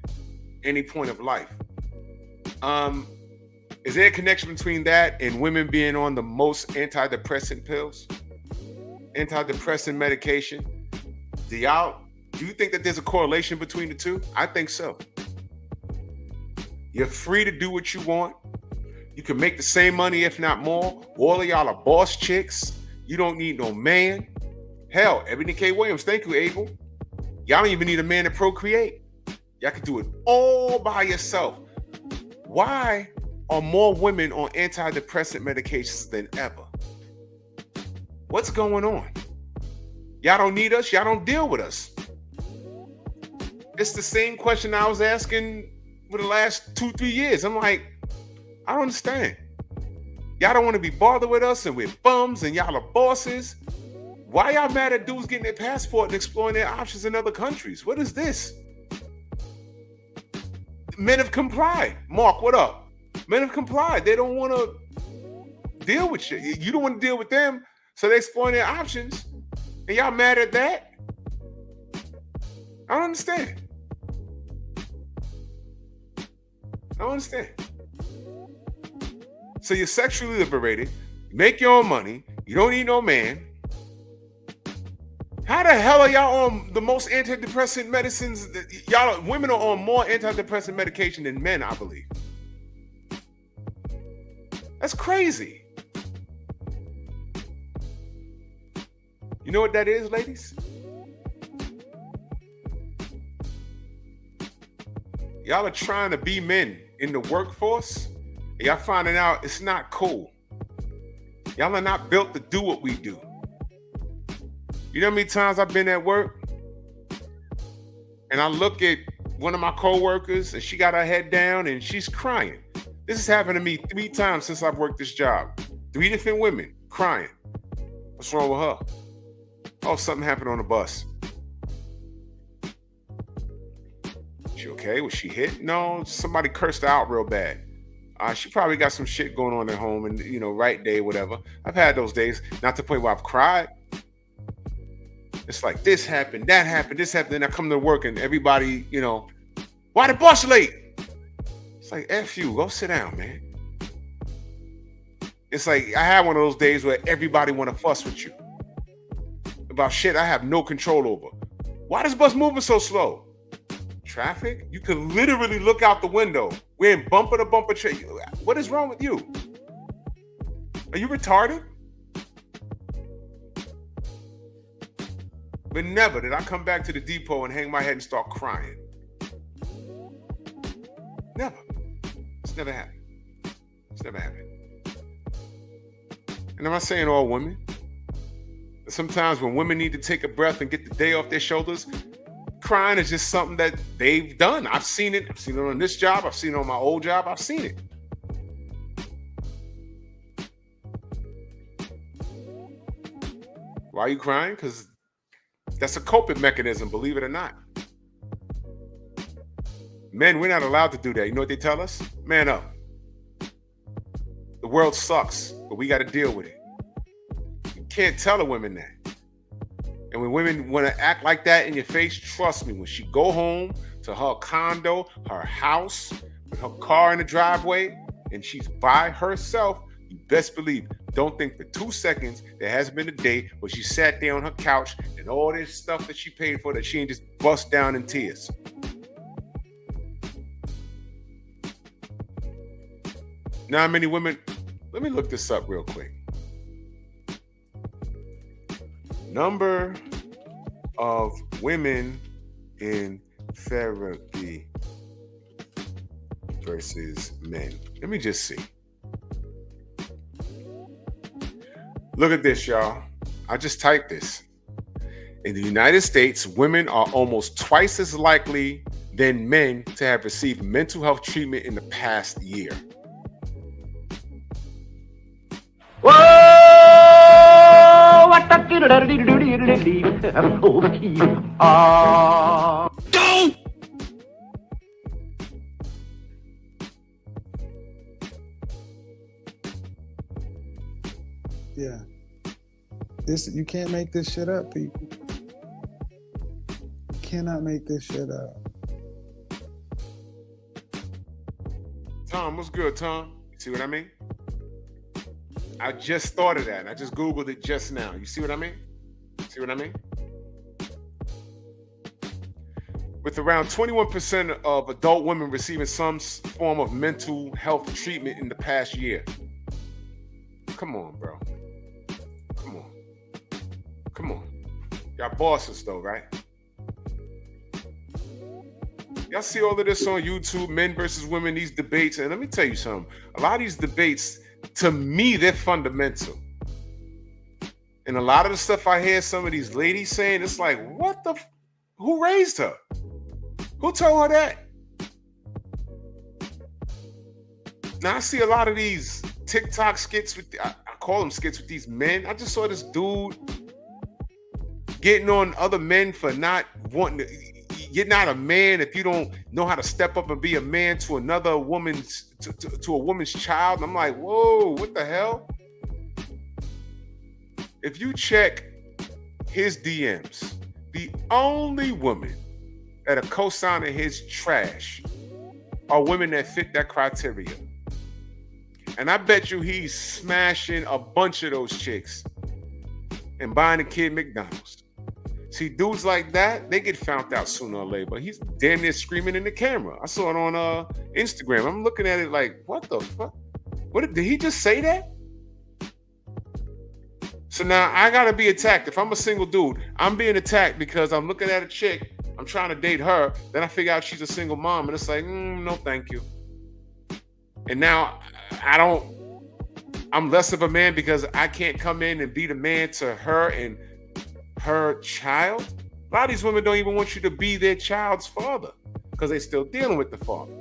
any point of life. Is there a connection between that and women being on the most antidepressant pills, antidepressant medication? Do you think that there's a correlation between the two? I think so. You're free to do what you want. You can make the same money, if not more. All of y'all are boss chicks. You don't need no man. Hell, Ebony K. Williams, thank you, Abel. Y'all don't even need a man to procreate. Y'all can do it all by yourself. Why are more women on antidepressant medications than ever? What's going on? Y'all don't need us. Y'all don't deal with us. It's the same question I was asking for the last 2-3 years. I'm like, I don't understand. Y'all don't want to be bothered with us, and we're bums, and y'all are bosses. Why y'all mad at dudes getting their passport and exploring their options in other countries? What is this? Men have complied. Mark, what up? Men have complied. They don't want to deal with you. You don't want to deal with them, so they're exploring their options. And y'all mad at that? I don't understand. I don't understand. So you're sexually liberated, you make your own money, you don't need no man. How the hell are y'all on the most antidepressant medicines? Women are on more antidepressant medication than men, I believe. That's crazy. You know what that is, ladies? Y'all are trying to be men in the workforce. And y'all finding out it's not cool. Y'all are not built to do what we do. You know how many times I've been at work and I look at one of my coworkers and she got her head down and she's crying. This has happened to me 3 times since I've worked this job. 3 different women crying. What's wrong with her? Oh, something happened on the bus. She okay? Was she hit? No, somebody cursed her out real bad. She probably got some shit going on at home and, right day, whatever. I've had those days, not to the point where I've cried. It's like this happened, that happened, this happened. Then I come to work and everybody, why the bus late? It's like, F you, go sit down, man. It's like I had one of those days where everybody want to fuss with you about shit I have no control over. Why this bus moving so slow? Traffic? You could literally look out the window. We're in bumper to bumper traffic. What is wrong with you? Are you retarded? But never did I come back to the depot and hang my head and start crying. Never. It's never happened. It's never happened. And I'm not saying all women. Sometimes when women need to take a breath and get the day off their shoulders, crying is just something that they've done. I've seen it. I've seen it on this job. I've seen it on my old job. I've seen it. Why are you crying? Because that's a coping mechanism, believe it or not. Men, we're not allowed to do that. You know what they tell us? Man up. The world sucks, but we got to deal with it. You can't tell a woman that. And when women want to act like that in your face, trust me, when she go home to her condo, her house, with her car in the driveway, and she's by herself, you best believe, don't think for 2 seconds there hasn't been a day where she sat there on her couch and all this stuff that she paid for that she ain't just bust down in tears. Now, how many women, let me look this up real quick. Number of women in therapy versus men. Let me just see. Look at this, y'all. I just typed this. In the United States, women are almost twice as likely than men to have received mental health treatment in the past year. Whoa! What the Don't! Yeah. You can't make this shit up, people. You cannot make this shit up. Tom, what's good, Tom? You see what I mean? I just thought of that, and I just Googled it just now. You see what I mean? See what I mean? With around 21% of adult women receiving some form of mental health treatment in the past year. Come on, bro. Come on. Come on. Y'all bosses, though, right? Y'all see all of this on YouTube, men versus women, these debates. And let me tell you something. A lot of these debates, to me, they're fundamental. And a lot of the stuff I hear some of these ladies saying, it's like, what the, who raised her? Who told her that? Now I see a lot of these TikTok skits with, I call them skits with these men. I just saw this dude getting on other men for not wanting to, you're not a man if you don't know how to step up and be a man to another woman's, to a woman's child. And I'm like, whoa, what the hell? If you check his DMs, the only women that are co-signing his trash are women that fit that criteria. And I bet you he's smashing a bunch of those chicks and buying a kid McDonald's. See, dudes like that, they get found out sooner or later. But he's damn near screaming in the camera. I saw it on Instagram. I'm looking at it like, what the fuck? Did he just say that? So now I gotta be attacked. If I'm a single dude, I'm being attacked because I'm looking at a chick, I'm trying to date her, then I figure out she's a single mom, and it's like, no, thank you. And now I'm less of a man because I can't come in and be the man to her and her child. A lot of these women don't even want you to be their child's father because they're still dealing with the father.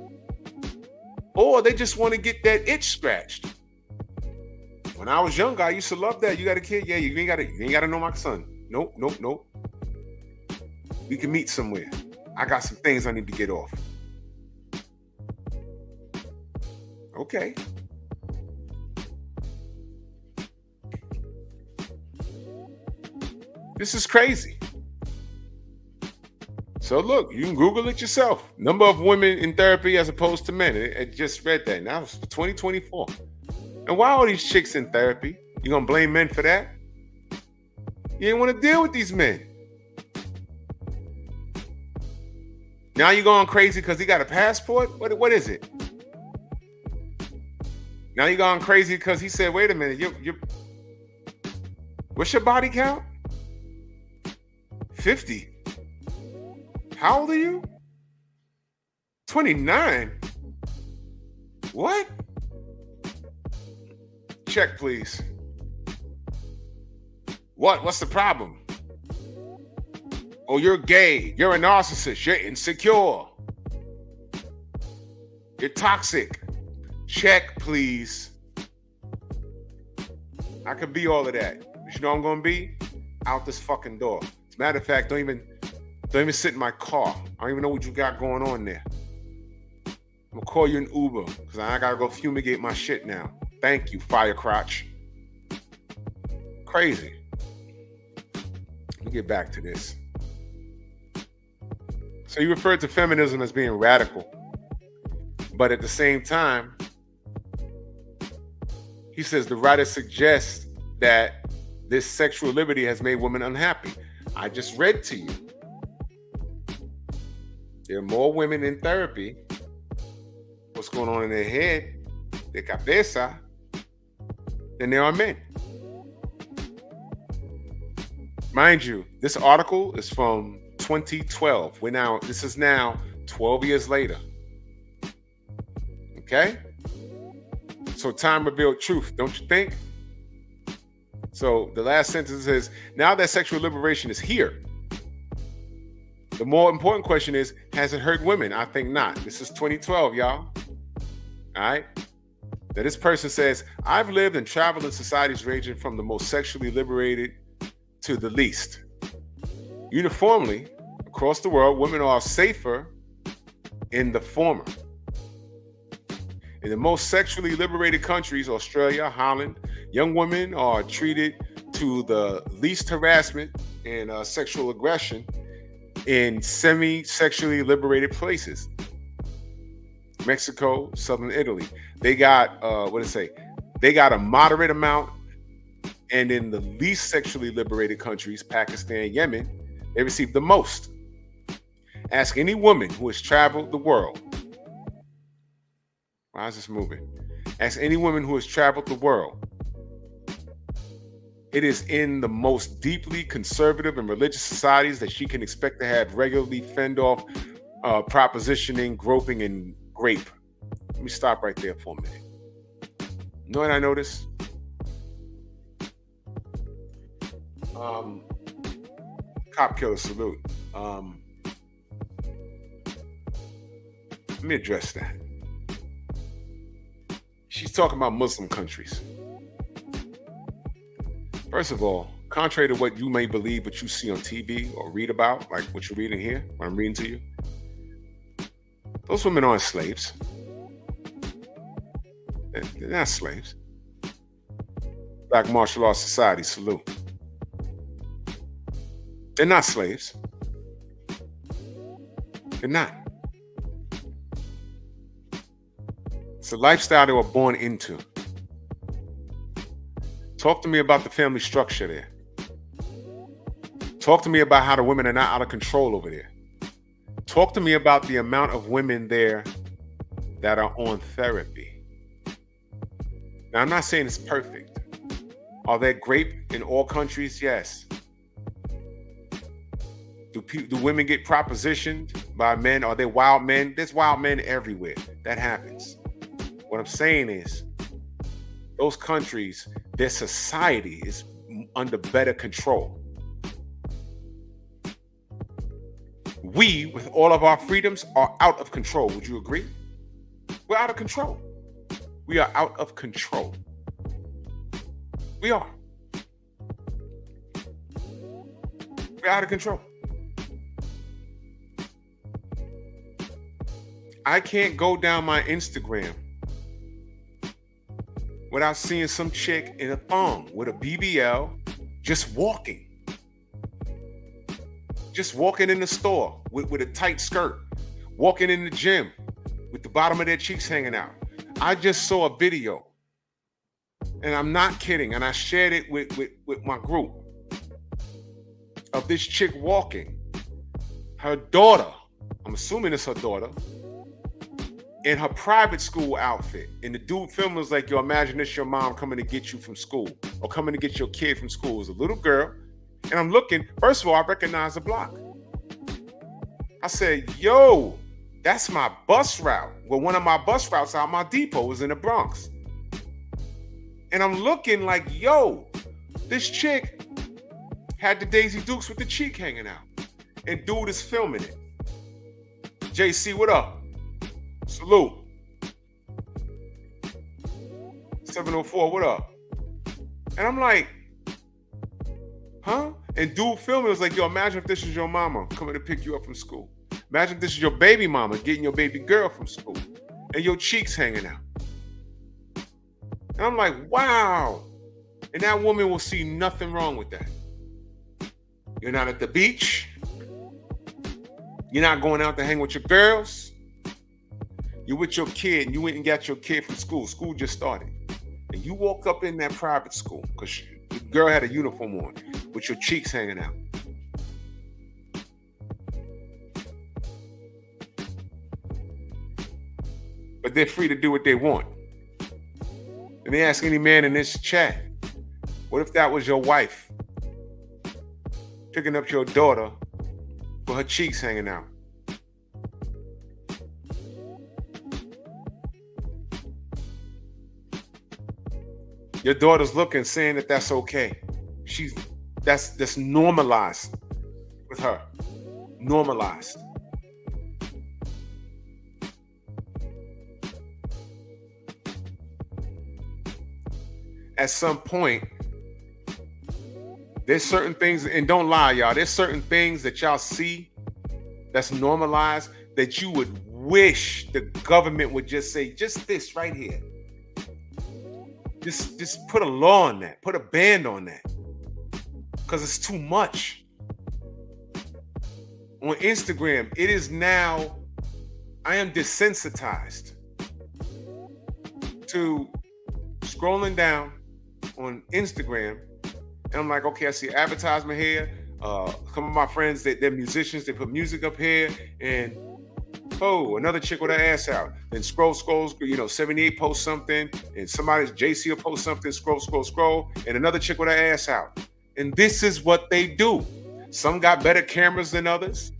Or they just want to get that itch scratched. When I was younger, I used to love that. You got a kid? Yeah, you ain't gotta know my son. Nope. We can meet somewhere. I got some things I need to get off. Okay. This is crazy. So look, you can Google it yourself. Number of women in therapy as opposed to men. I just read that. Now it's for 2024. And why are these chicks in therapy? You gonna blame men for that? You ain't want to deal with these men. Now you going crazy because he got a passport? What is it? Now you going crazy because he said, wait a minute, you what's your body count? 50. How old are you? 29. What? Check, please. What's the problem? Oh, you're gay. You're a narcissist. You're insecure. You're toxic. Check, please. I could be all of that. But you know what I'm gonna be? Out this fucking door. As a matter of fact, don't even sit in my car. I don't even know what you got going on there. I'm gonna call you an Uber because I gotta go fumigate my shit now. Thank you, fire crotch. Crazy. get back to this. So you referred to feminism as being radical, but at the same time, he says the writer suggests that this sexual liberty has made women unhappy. I just read to you. There are more women in therapy. What's going on in their head, their cabeza, than there are men. Mind you, this article is from 2012. This is now 12 years later. Okay? So time revealed truth, don't you think? So the last sentence says, now that sexual liberation is here, the more important question is, has it hurt women? I think not. This is 2012, y'all. All right? Now this person says, I've lived and traveled in societies ranging from the most sexually liberated to the least. Uniformly, across the world, women are safer in the former. In the most sexually liberated countries, Australia, Holland, young women are treated to the least harassment and sexual aggression in semi-sexually liberated places. Mexico, Southern Italy. They got, They got a moderate amount. And in the least sexually liberated countries, Pakistan, Yemen, they receive the most. Ask any woman who has traveled the world. Why is this moving? Ask any woman who has traveled the world. It is in the most deeply conservative and religious societies that she can expect to have regularly fend off propositioning, groping, and rape. Let me stop right there for a minute. You know what I noticed? Cop killer salute. Let me address that. She's talking about Muslim countries. First of all, contrary to what you may believe, what you see on TV or read about, like what you're reading here, what I'm reading to you, those women aren't slaves. They're not slaves. Black martial arts society, salute. They're not slaves. They're not. It's a lifestyle they were born into. Talk to me about the family structure there. Talk to me about how the women are not out of control over there. Talk to me about the amount of women there that are on therapy. Now, I'm not saying it's perfect. Are there rape in all countries? Yes. Do women get propositioned by men? Are there wild men? There's wild men everywhere. That happens. What I'm saying is, those countries, their society is under better control. We, with all of our freedoms, are out of control. Would you agree? We're out of control. We are out of control. We are. We're out of control. I can't go down my Instagram without seeing some chick in a thong with a BBL just walking. Just walking in the store with a tight skirt. Walking in the gym with the bottom of their cheeks hanging out. I just saw a video, and I'm not kidding, and I shared it with my group, of this chick walking. Her daughter, I'm assuming it's her daughter, in her private school outfit. And the dude filming was like, yo, imagine this your mom coming to get you from school or coming to get your kid from school. It was a little girl. And I'm looking, first of all, I recognize the block. I said, yo, that's my bus route. Well, one of my bus routes out my depot is in the Bronx. And I'm looking like, yo, this chick had the Daisy Dukes with the cheek hanging out. And dude is filming it. JC, what up? Salute. 704, what up? And I'm like, huh? And dude filming was like, yo, imagine if this is your mama coming to pick you up from school. Imagine if this is your baby mama getting your baby girl from school and your cheeks hanging out. And I'm like, wow. And that woman will see nothing wrong with that. You're not at the beach. You're not going out to hang with your girls. You're with your kid, and you went and got your kid from school. School just started. And you walk up in that private school because the girl had a uniform on with your cheeks hanging out. But they're free to do what they want. And they ask any man in this chat, what if that was your wife picking up your daughter with her cheeks hanging out? Your daughter's looking, saying that that's okay. That's normalized with her. Normalized. At some point, there's certain things, and don't lie, y'all, there's certain things that y'all see that's normalized that you would wish the government would just say, just this right here. Just put a law on that, put a ban on that, because it's too much. On Instagram, it is now, I am desensitized to scrolling down on Instagram, and I'm like, okay, I see advertisement here. Some of my friends, they're musicians, they put music up here, and oh, another chick with her ass out. Then scroll, 78 posts something, and somebody's JC will post something, scroll, and another chick with her ass out. And this is what they do. Some got better cameras than others.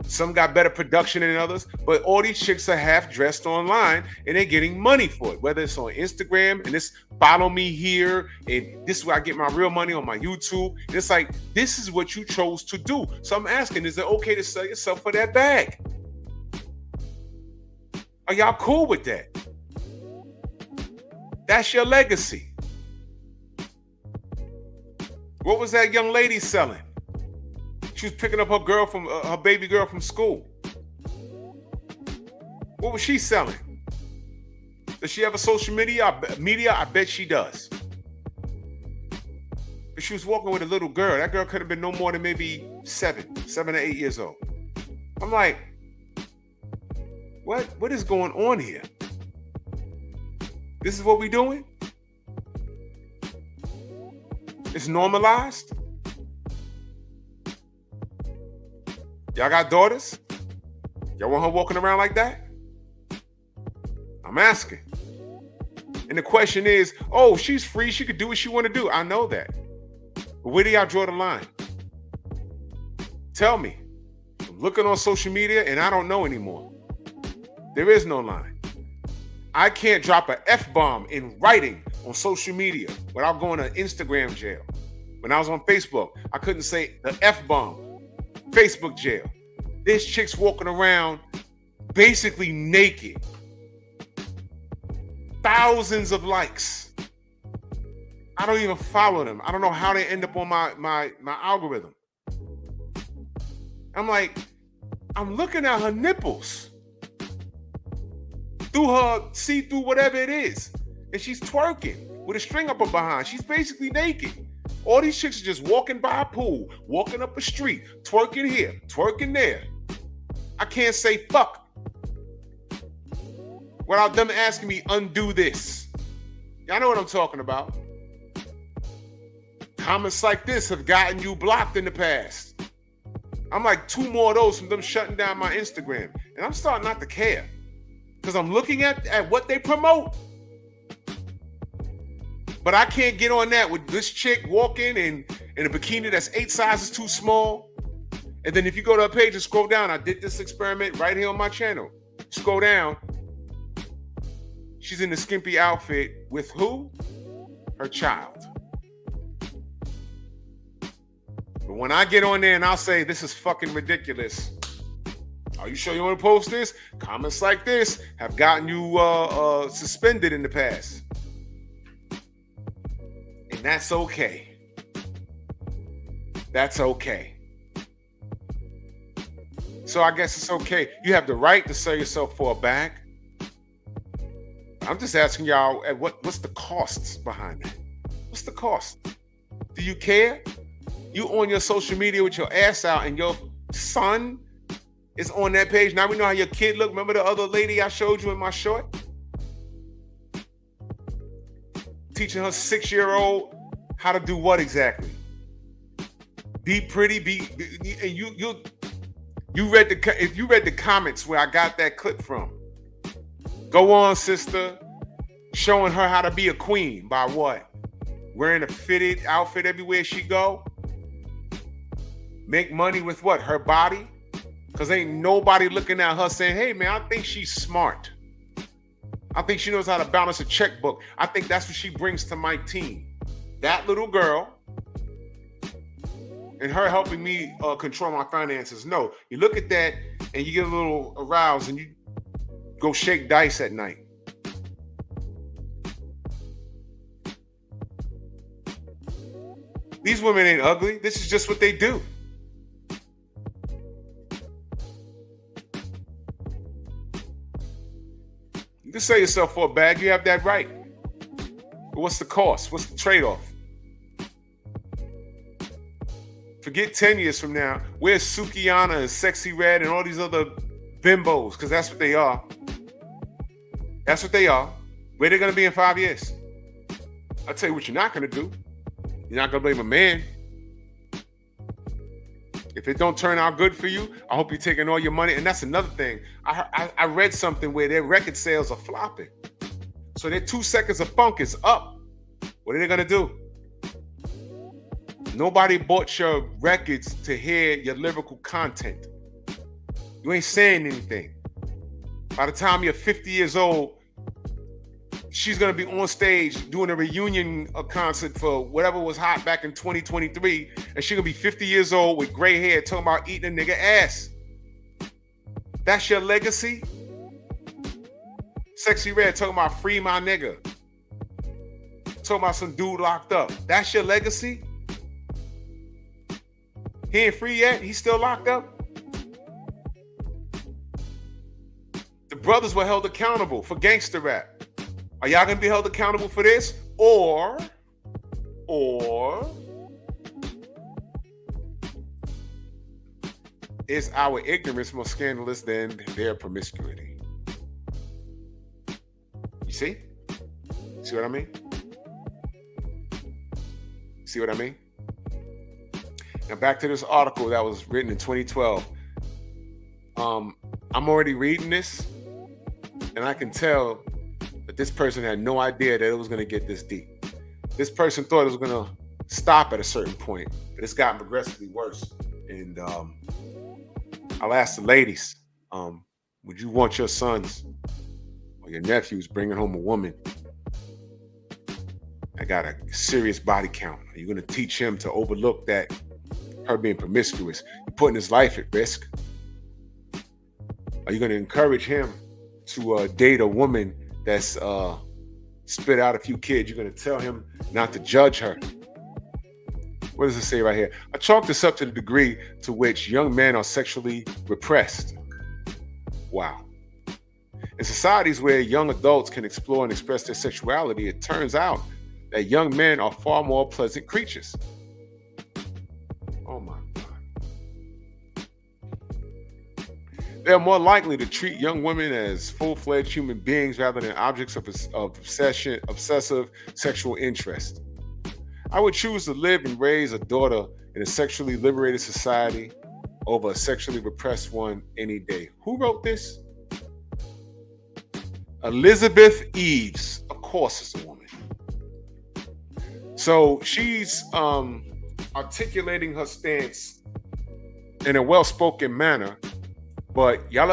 Some got better production than others, but all these chicks are half dressed online and they're getting money for it, whether it's on Instagram and this follow me here, and this is where I get my real money on my YouTube. And it's like, this is what you chose to do. So I'm asking, is it okay to sell yourself for that bag? Are y'all cool with that? That's your legacy. What was that young lady selling? She was picking up her baby girl from school. What was she selling? Does she have a social media? I bet she does. But she was walking with a little girl. That girl could have been no more than maybe 7 or 8 years old. I'm like, what is going on here? This is what we doing? It's normalized? Y'all got daughters? Y'all want her walking around like that? I'm asking. And the question is, oh, she's free. She could do what she want to do. I know that. But where do y'all draw the line? Tell me. I'm looking on social media and I don't know anymore. There is no line. I can't drop an F-bomb in writing on social media without going to Instagram jail. When I was on Facebook, I couldn't say the F-bomb. Facebook jail. This chick's walking around basically naked. Thousands of likes. I don't even follow them. I don't know how they end up on my algorithm. I'm like, I'm looking at her nipples through her see-through whatever it is. And she's twerking with a string up her behind. She's basically naked. All these chicks are just walking by a pool, walking up a street, twerking here, twerking there. I can't say fuck without them asking me, undo this. Y'all know what I'm talking about. Comments like this have gotten you blocked in the past. I'm like 2 more of those from them shutting down my Instagram. And I'm starting not to care. Because I'm looking at what they promote. But I can't get on that with this chick walking in a bikini that's 8 sizes too small. And then if you go to her page and scroll down, I did this experiment right here on my channel. Scroll down. She's in a skimpy outfit with who? Her child. But when I get on there and I'll say, this is fucking ridiculous. Are you sure you want to post this? Comments like this have gotten you suspended in the past. And that's okay. That's okay. So I guess it's okay. You have the right to sell yourself for a bag. I'm just asking y'all, what's the costs behind that? What's the cost? Do you care? You on your social media with your ass out, and your son is on that page. Now we know how your kid look. Remember the other lady I showed you in my short? Teaching her 6-year-old how to do what exactly? Be pretty. And you read if you read the comments where I got that clip from. Go on, sister. Showing her how to be a queen by what? Wearing a fitted outfit everywhere she go. Make money with what? Her body? Because ain't nobody looking at her saying, hey, man, I think she's smart. I think she knows how to balance a checkbook. I think that's what she brings to my team. That little girl and her helping me control my finances. No, you look at that and you get a little aroused and you go shake dice at night. These women ain't ugly. This is just what they do. You can sell yourself for a bag. You have that right. But what's the cost? What's the trade-off? Forget 10 years from now. Where's Sukiana and Sexy Red and all these other bimbos? Because that's what they are. That's what they are. Where they're going to be in 5 years? I'll tell you what you're not going to do. You're not going to blame a man. If it don't turn out good for you, I hope you're taking all your money. And that's another thing. I read something where their record sales are flopping. So their 2 seconds of funk is up. What are they going to do? Nobody bought your records to hear your lyrical content. You ain't saying anything. By the time you're 50 years old, she's going to be on stage doing a reunion concert for whatever was hot back in 2023. And she's going to be 50 years old with gray hair talking about eating a nigga ass. That's your legacy? Sexy Red talking about free my nigga. Talking about some dude locked up. That's your legacy? He ain't free yet? He's still locked up? The brothers were held accountable for gangster rap. Are y'all gonna be held accountable for this? Or is our ignorance more scandalous than their promiscuity? You see? See what I mean? See what I mean? Now back to this article that was written in 2012. I'm already reading this, and I can tell that this person had no idea that it was going to get this deep. This person thought it was going to stop at a certain point, but it's gotten progressively worse. And I'll ask the ladies, would you want your sons or your nephews bringing home a woman that got a serious body count? Are you going to teach him to overlook that, her being promiscuous? You're putting his life at risk. Are you going to encourage him to date a woman that's spit out a few kids? You're going to tell him not to judge her. What does it say right here? I chalk this up to the degree to which young men are sexually repressed. Wow. In societies where young adults can explore and express their sexuality, it turns out that young men are far more pleasant creatures. Oh my God. They are more likely to treat young women as full-fledged human beings rather than objects of obsessive sexual interest. I would choose to live and raise a daughter in a sexually liberated society over a sexually repressed one any day. Who wrote this? Elizabeth Eves. Of course it's a woman. So she's articulating her stance in a well-spoken manner, but y'all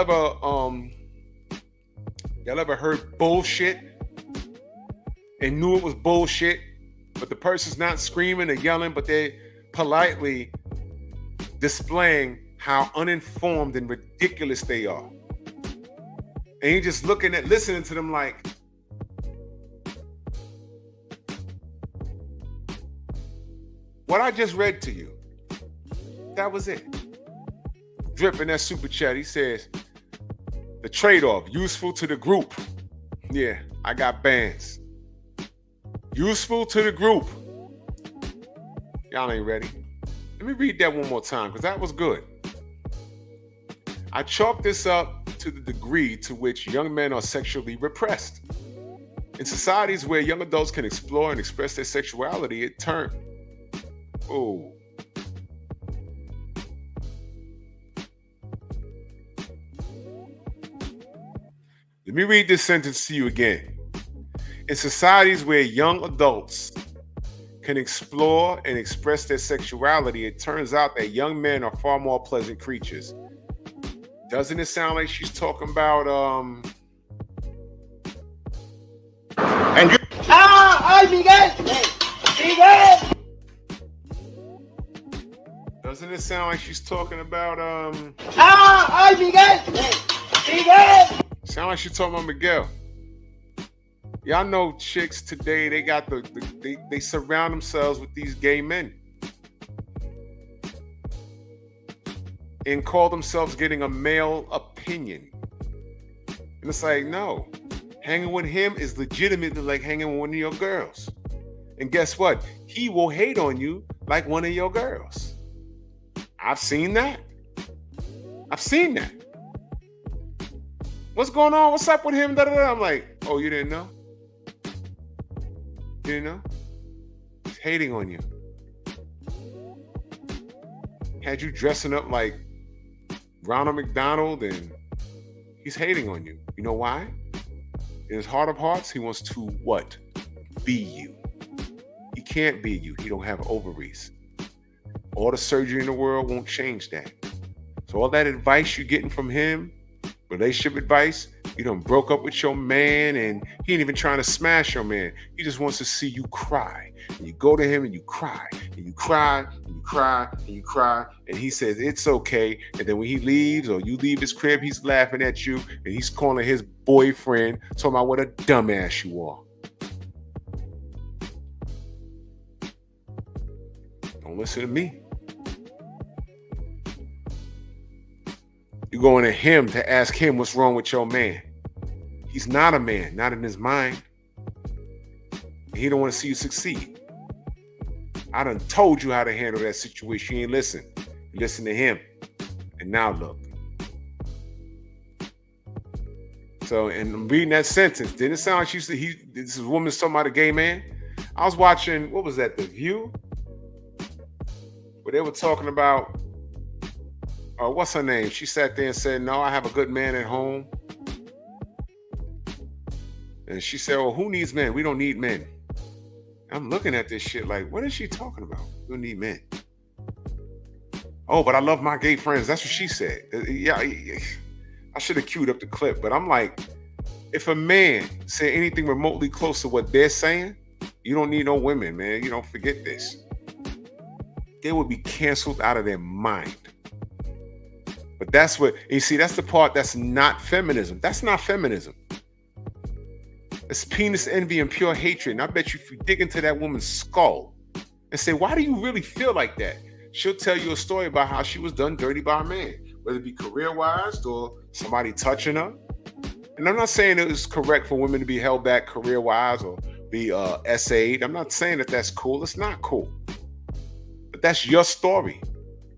ever heard bullshit and knew it was bullshit, but the person's not screaming or yelling, but they're politely displaying how uninformed and ridiculous they are. And you're just listening to them like, what I just read to you, that was it. Drip in that super chat, he says, the trade-off, useful to the group. Yeah, I got bands. Useful to the group. Y'all ain't ready. Let me read that one more time because that was good. I chalk this up to the degree to which young men are sexually repressed. In societies where young adults can explore and express their sexuality, it turns. Oh. Let me read this sentence to you again. In societies where young adults can explore and express their sexuality, it turns out that young men are far more pleasant creatures. Doesn't it sound like she's talking about And you. ¡Ay, Miguel! ¡Miguel! Doesn't it sound like she's talking about ¡Ay, Miguel! ¡Miguel! Sound like she's talking about Miguel. Y'all know chicks today, they got they surround themselves with these gay men and call themselves getting a male opinion. And it's like, no, hanging with him is legitimately like hanging with one of your girls. And guess what? He will hate on you like one of your girls. I've seen that. I've seen that. What's going on? What's up with him? Da, da, da. I'm like, oh, you didn't know? You didn't know? He's hating on you. Had you dressing up like Ronald McDonald, and he's hating on you. You know why? In his heart of hearts, he wants to what? Be you. He can't be you. He don't have ovaries. All the surgery in the world won't change that. So all that advice you're getting from him, relationship advice, you done broke up with your man and he ain't even trying to smash your man. He just wants to see you cry. And you go to him and you cry and you cry and you cry and you cry. And he says, it's okay. And then when he leaves or you leave his crib, he's laughing at you and he's calling his boyfriend, talking about what a dumbass you are. Don't listen to me. You're going to him to ask him what's wrong with your man. He's not a man, not in his mind. He don't want to see you succeed. I done told you how to handle that situation. You ain't listen. You listen to him. And now look. So, and I'm reading that sentence. Didn't it sound like this is a woman talking about a gay man? I was watching, what was that, The View? Where they were talking about, what's her name? She sat there and said, no, I have a good man at home. And she said, well, who needs men? We don't need men. I'm looking at this shit like, what is she talking about? We don't need men. Oh, but I love my gay friends. That's what she said. Yeah, I should have queued up the clip. But I'm like, if a man said anything remotely close to what they're saying, you don't need no women, man. You don't forget this. They would be canceled out of their mind. But that's what, you see, that's the part that's not feminism. That's not feminism. It's penis envy and pure hatred. And I bet you if you dig into that woman's skull and say, why do you really feel like that? She'll tell you a story about how she was done dirty by a man, whether it be career-wise or somebody touching her. And I'm not saying it was correct for women to be held back career-wise or be SA'd. I'm not saying that that's cool. It's not cool. But that's your story.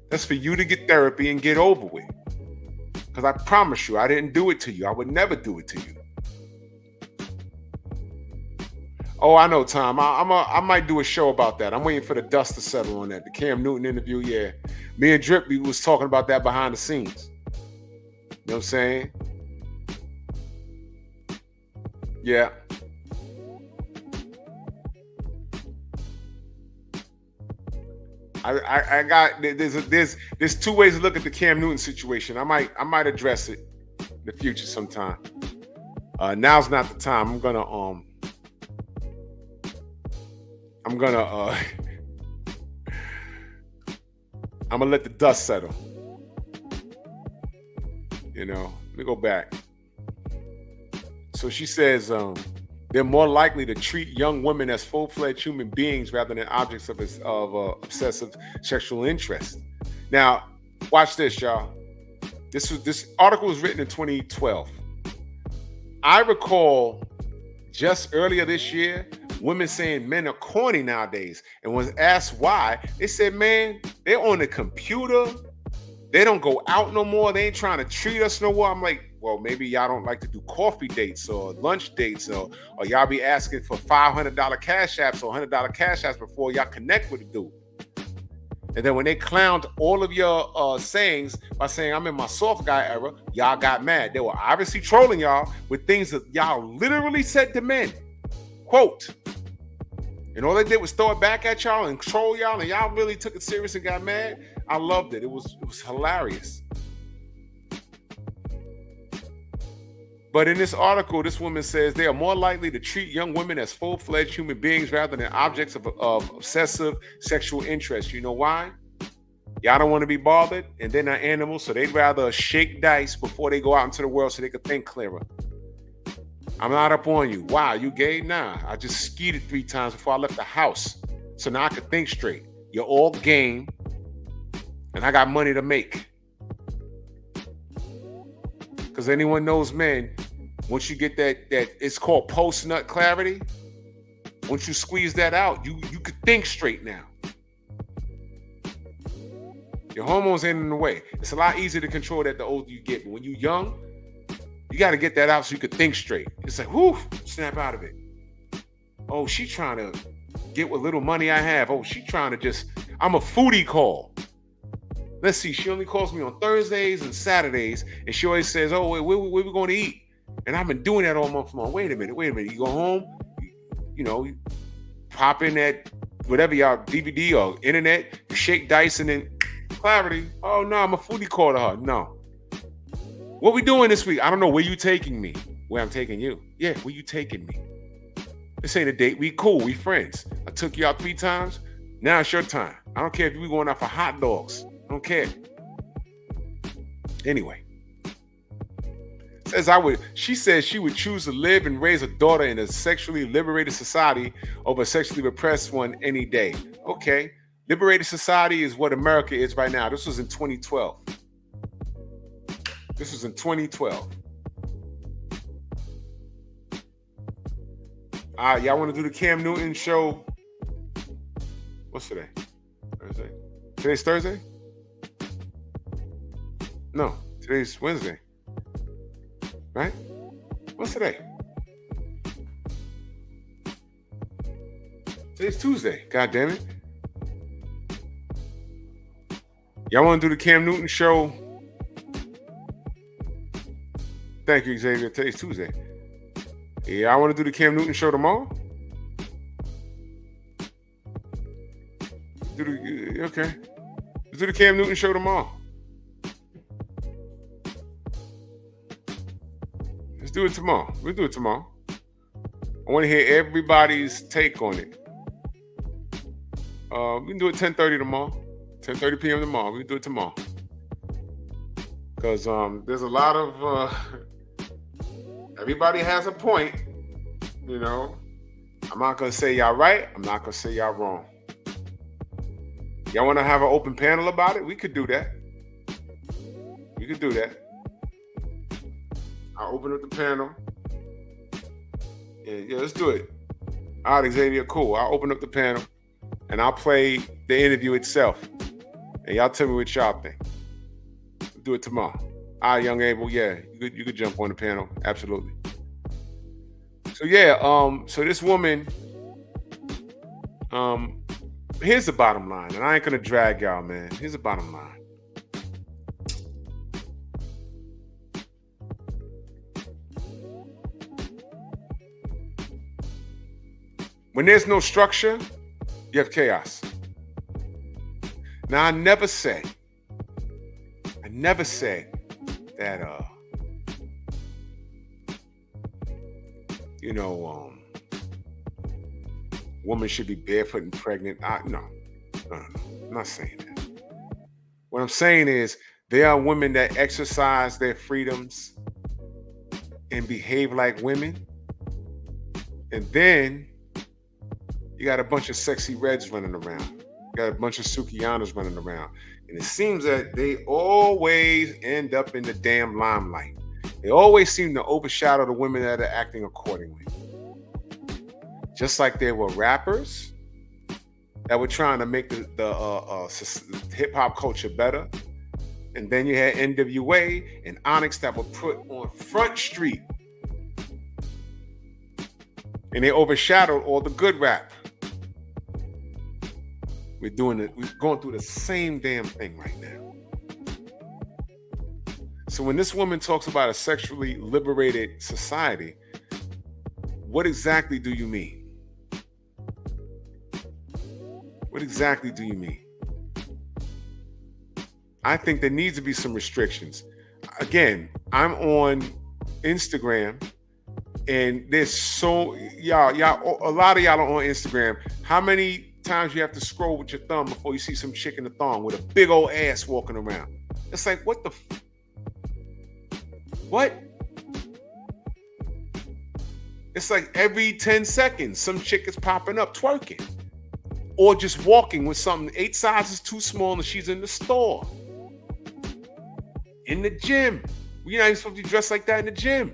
That's for you to get therapy and get over with. Because I promise you, I didn't do it to you. I would never do it to you. Oh, I know, Tom. I might do a show about that. I'm waiting for the dust to settle on that. The Cam Newton interview, yeah. Me and Drip, we was talking about that behind the scenes. You know what I'm saying? Yeah. I got there's two ways to look at the Cam Newton situation. I might address it in the future sometime. Now's not the time. I'm gonna let the dust settle. You know, let me go back. So she says they're more likely to treat young women as full-fledged human beings rather than objects of obsessive sexual interest. Now, watch this, y'all. This article was written in 2012. I recall just earlier this year, women saying men are corny nowadays. And when asked why, they said, man, they're on the computer. They don't go out no more. They ain't trying to treat us no more. I'm like, well, maybe y'all don't like to do coffee dates or lunch dates, or y'all be asking for $500 cash apps or $100 cash apps before y'all connect with the dude. And then when they clowned all of your sayings by saying I'm in my soft guy era, y'all got mad. They were obviously trolling y'all with things that y'all literally said to men. Quote. And all they did was throw it back at y'all and troll y'all, and y'all really took it serious and got mad. I loved it. It was hilarious. But in this article, this woman says they are more likely to treat young women as full-fledged human beings rather than objects of obsessive sexual interest. You know why? Y'all don't want to be bothered, and they're not animals, so they'd rather shake dice before they go out into the world so they could think clearer. I'm not up on you. Wow, you gay? Nah, I just skeeted 3 times before I left the house, so now I can think straight. You're all game, and I got money to make. Because anyone knows men, once you get that it's called post-nut clarity, once you squeeze that out, you could think straight now. Your hormones ain't in the way. It's a lot easier to control that the older you get. But when you're young, you got to get that out so you could think straight. It's like, whoo, snap out of it. Oh, she trying to get what little money I have. Oh, she trying to just, I'm a foodie call. Let's see, she only calls me on Thursdays and Saturdays, and she always says, oh, where we going to eat? And I've been doing that all month long. Wait a minute. You go home, you pop in that whatever y'all DVD or internet, you shake dice, and then clarity. Oh, no, I'm a foodie call to her. No. What we doing this week? I don't know. Where you taking me? Where I'm taking you? Yeah, where you taking me? This ain't a date. We cool. We friends. I took you out 3 times. Now it's your time. I don't care if we going out for hot dogs. I don't care. Anyway, she says she would choose to live and raise a daughter in a sexually liberated society over a sexually repressed one any day. Okay. Liberated society is what America is right now. This was in 2012. Y'all want to do the Cam Newton show? What's today? Thursday. Today's Thursday? No, today's Wednesday. Right? What's today? Today's Tuesday. God damn it. Y'all want to do the Cam Newton show? Thank you, Xavier. Today's Tuesday. Yeah, I want to do the Cam Newton show tomorrow. Okay. Let's do the Cam Newton show tomorrow. Let's do it tomorrow. We'll do it tomorrow. I want to hear everybody's take on it. We can do it 10:30 tomorrow. 10:30 p.m. tomorrow. We can do it tomorrow. Because there's a lot of... everybody has a point. I'm not going to say y'all right. I'm not going to say y'all wrong. Y'all want to have an open panel about it? We could do that. I'll open up the panel. Yeah, let's do it. All right, Xavier, cool. I'll open up the panel and I'll play the interview itself. And y'all tell me what y'all think. We'll do it tomorrow. All right, young Abel, yeah, you could jump on the panel. Absolutely. So yeah, so this woman, here's the bottom line, and I ain't gonna drag y'all, man. Here's the bottom line. When there's no structure, you have chaos. Now, I never said that, woman should be barefoot and pregnant. No, I'm not saying that. What I'm saying is there are women that exercise their freedoms and behave like women. And then you got a bunch of sexy reds running around. You got a bunch of Sukianas running around. And it seems that they always end up in the damn limelight. They always seem to overshadow the women that are acting accordingly. Just like there were rappers that were trying to make the hip hop culture better. And then you had NWA and Onyx that were put on Front Street. And they overshadowed all the good rap. We're going through the same damn thing right now. So when this woman talks about a sexually liberated society, what exactly do you mean? What exactly do you mean? I think there needs to be some restrictions. Again, I'm on Instagram, and there's y'all, a lot of y'all are on Instagram. How many times you have to scroll with your thumb before you see some chick in a thong with a big old ass walking around? It's like, what the what? It's like every 10 seconds, some chick is popping up twerking. Or just walking with something 8 sizes too small and she's in the store. In the gym. You're not even supposed to be dressed like that in the gym.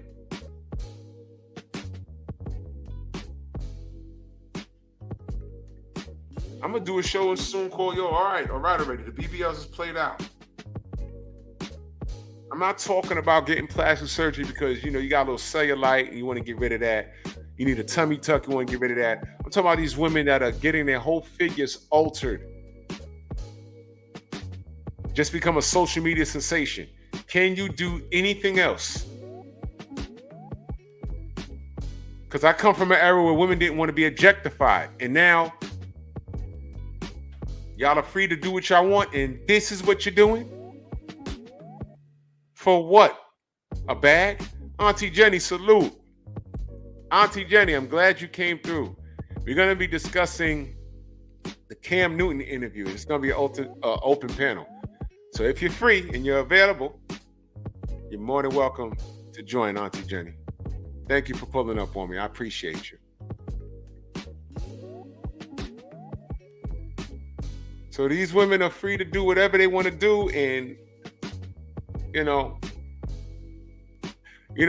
I'm going to do a show soon called, all right already. The BBLs is played out. I'm not talking about getting plastic surgery because, you got a little cellulite and you want to get rid of that. You need a tummy tuck, you want to get rid of that. I'm talking about these women that are getting their whole figures altered. Just become a social media sensation. Can you do anything else? Because I come from an era where women didn't want to be objectified. And now, y'all are free to do what y'all want, and this is what you're doing? For what? A bag? Auntie Jenny, salute. Auntie Jenny, I'm glad you came through. We're going to be discussing the Cam Newton interview. It's going to be an open panel. So if you're free and you're available, you're more than welcome to join Auntie Jenny. Thank you for pulling up on me. I appreciate you. So these women are free to do whatever they want to do. And,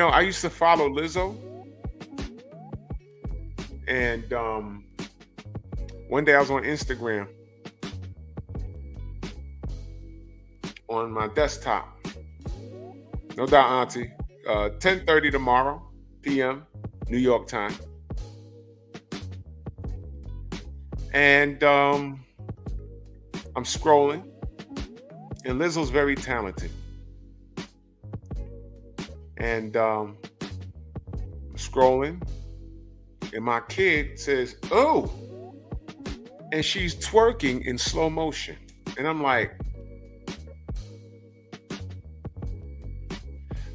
I used to follow Lizzo. And one day I was on Instagram on my desktop. No doubt, Auntie. 10:30 tomorrow, p.m., New York time. And I'm scrolling. And Lizzo's very talented. And I'm scrolling. And my kid says, oh, and she's twerking in slow motion. And I'm like,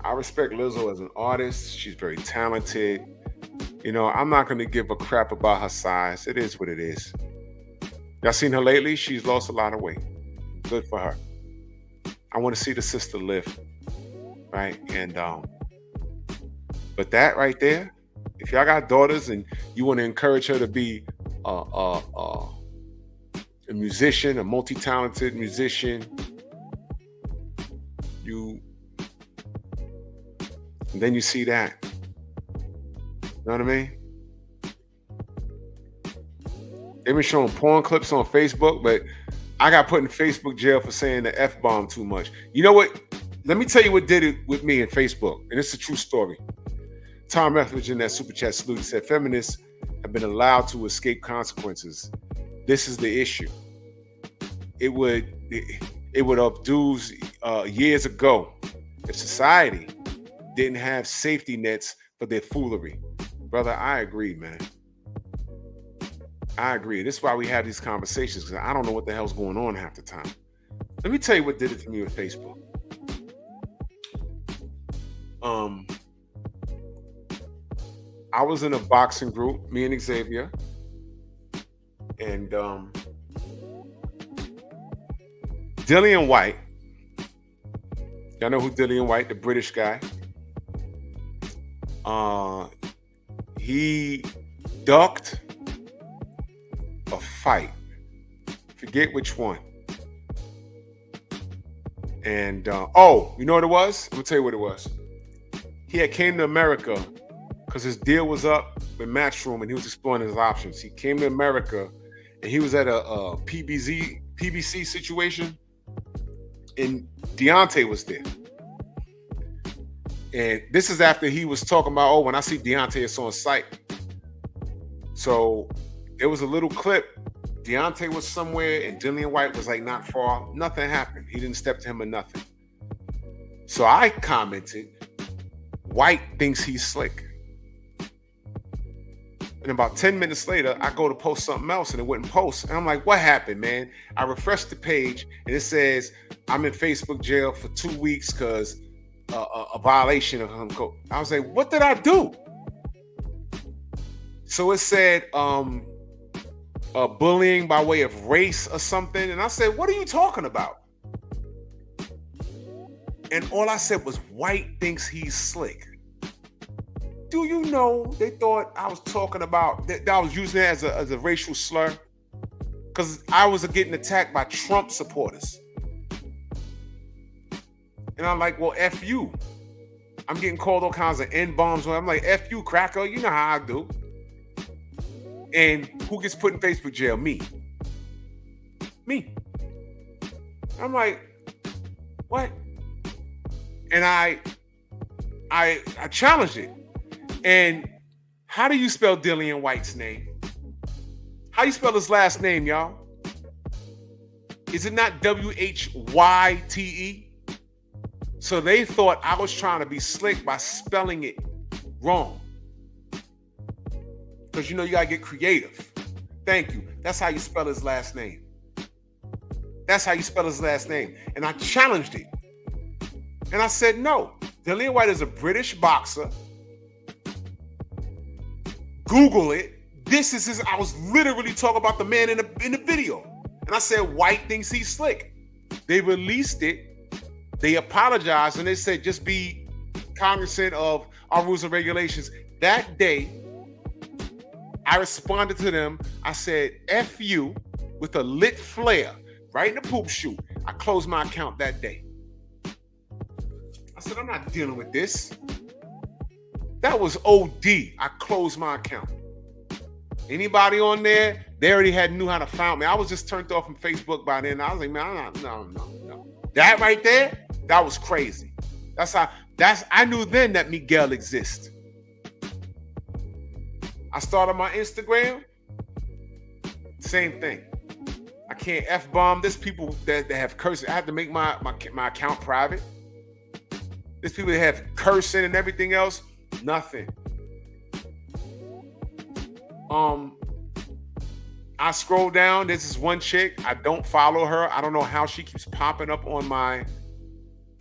I respect Lizzo as an artist. She's very talented. I'm not going to give a crap about her size. It is what it is. Y'all seen her lately? She's lost a lot of weight. Good for her. I want to see the sister live. Right? And, but that right there, if y'all got daughters and you want to encourage her to be a musician, a multi-talented musician, and then you see that. You know what I mean? They've been showing porn clips on Facebook, but I got put in Facebook jail for saying the F-bomb too much. You know what? Let me tell you what did it with me in Facebook, and it's a true story. Tom Etheridge in that super chat salute said, feminists have been allowed to escape consequences. This is the issue. It would undo years ago if society didn't have safety nets for their foolery. Brother, I agree, man. I agree. This is why we have these conversations, because I don't know what the hell's going on half the time. Let me tell you what did it to me with Facebook. I was in a boxing group, me and Xavier, and Dillian White. Y'all know who Dillian White, the British guy. He ducked a fight. Forget which one. And you know what it was? I'm gonna tell you what it was. He had came to America because his deal was up in Matchroom and he was exploring his options. He came to America and he was at a PBC situation, and Deontay was there. And this is after he was talking about, oh, when I see Deontay, it's on site. So there was a little clip. Deontay was somewhere and Dillian White was like not far. Nothing happened. He didn't step to him or nothing. So I commented, White thinks he's slick. And about 10 minutes later, I go to post something else and it wouldn't post. And I'm like, what happened, man? I refreshed the page and it says, I'm in Facebook jail for 2 weeks because a violation of home code. I was like, what did I do? So it said bullying by way of race or something. And I said, what are you talking about? And all I said was, White thinks he's slick. Do you know they thought I was talking about, that I was using it as a racial slur? Because I was getting attacked by Trump supporters. And I'm like, well, F you. I'm getting called all kinds of N-bombs. I'm like, F you, cracker. You know how I do. And who gets put in Facebook jail? Me. I'm like, what? And I challenged it. And how do you spell Dillian White's name? How do you spell his last name, y'all? Is it not W-H-Y-T-E? So they thought I was trying to be slick by spelling it wrong. Because you know you gotta get creative. Thank you. That's how you spell his last name. That's how you spell his last name. And I challenged it. And I said, no. Dillian White is a British boxer. Google it. This is his. I was literally talking about the man in the video. And I said, White thinks he's slick. They released it. They apologized and they said, just be cognizant of our rules and regulations. That day, I responded to them. I said, F you, with a lit flare right in the poop chute. I closed my account that day. I said, I'm not dealing with this. That was OD. I closed my account. Anybody on there, they already knew how to find me. I was just turned off from Facebook by then. I was like, man, no. That right there, that was crazy. I knew then that Miguel exists. I started my Instagram, same thing. I can't F-bomb. There's people that have cursing. I have to make my account private. There's people that have cursing and everything else. Nothing. I scroll down. This is one chick. I don't follow her. I don't know how she keeps popping up on my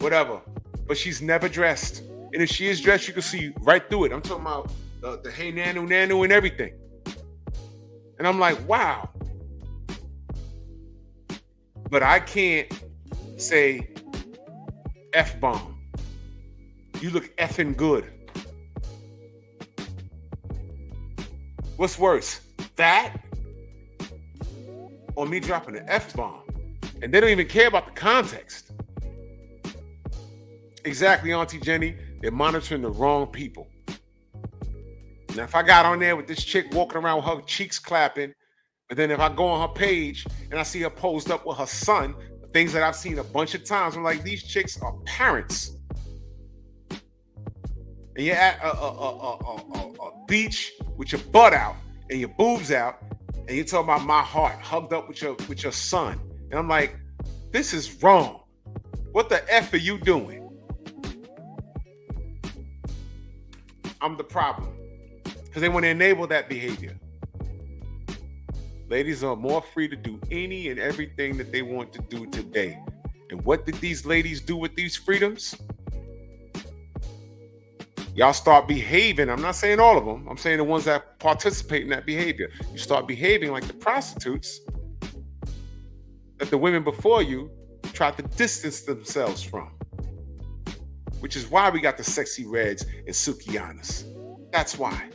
whatever. But she's never dressed. And if she is dressed, you can see right through it. I'm talking about the hey nanu and everything. And I'm like, wow. But I can't say F-bomb. You look effing good. What's worse, that or me dropping an F-bomb? And they don't even care about the context. Exactly, Auntie Jenny. They're monitoring the wrong people. Now, if I got on there with this chick walking around with her cheeks clapping, but then if I go on her page and I see her posed up with her son, things that I've seen a bunch of times, I'm like, these chicks are parents. And you're at a beach with your butt out and your boobs out, and you're talking about my heart hugged up with your son. And I'm like, this is wrong. What the F are you doing? I'm the problem. Because they want to enable that behavior. Ladies are more free to do any and everything that they want to do today. And what did these ladies do with these freedoms? Y'all start behaving. I'm not saying all of them. I'm saying the ones that participate in that behavior. You start behaving like the prostitutes that the women before you tried to distance themselves from. Which is why we got the sexy reds and Sukianas. That's why.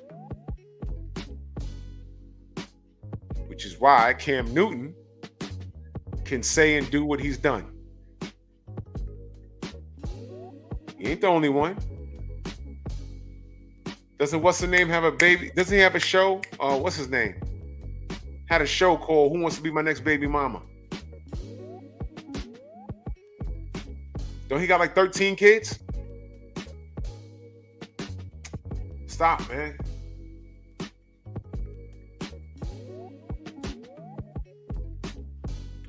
Which is why Cam Newton can say and do what he's done. He ain't the only one. Doesn't what's the name have a baby? Doesn't he have a show? What's his name? Had a show called Who Wants to Be My Next Baby Mama? Don't he got like 13 kids? Stop, man.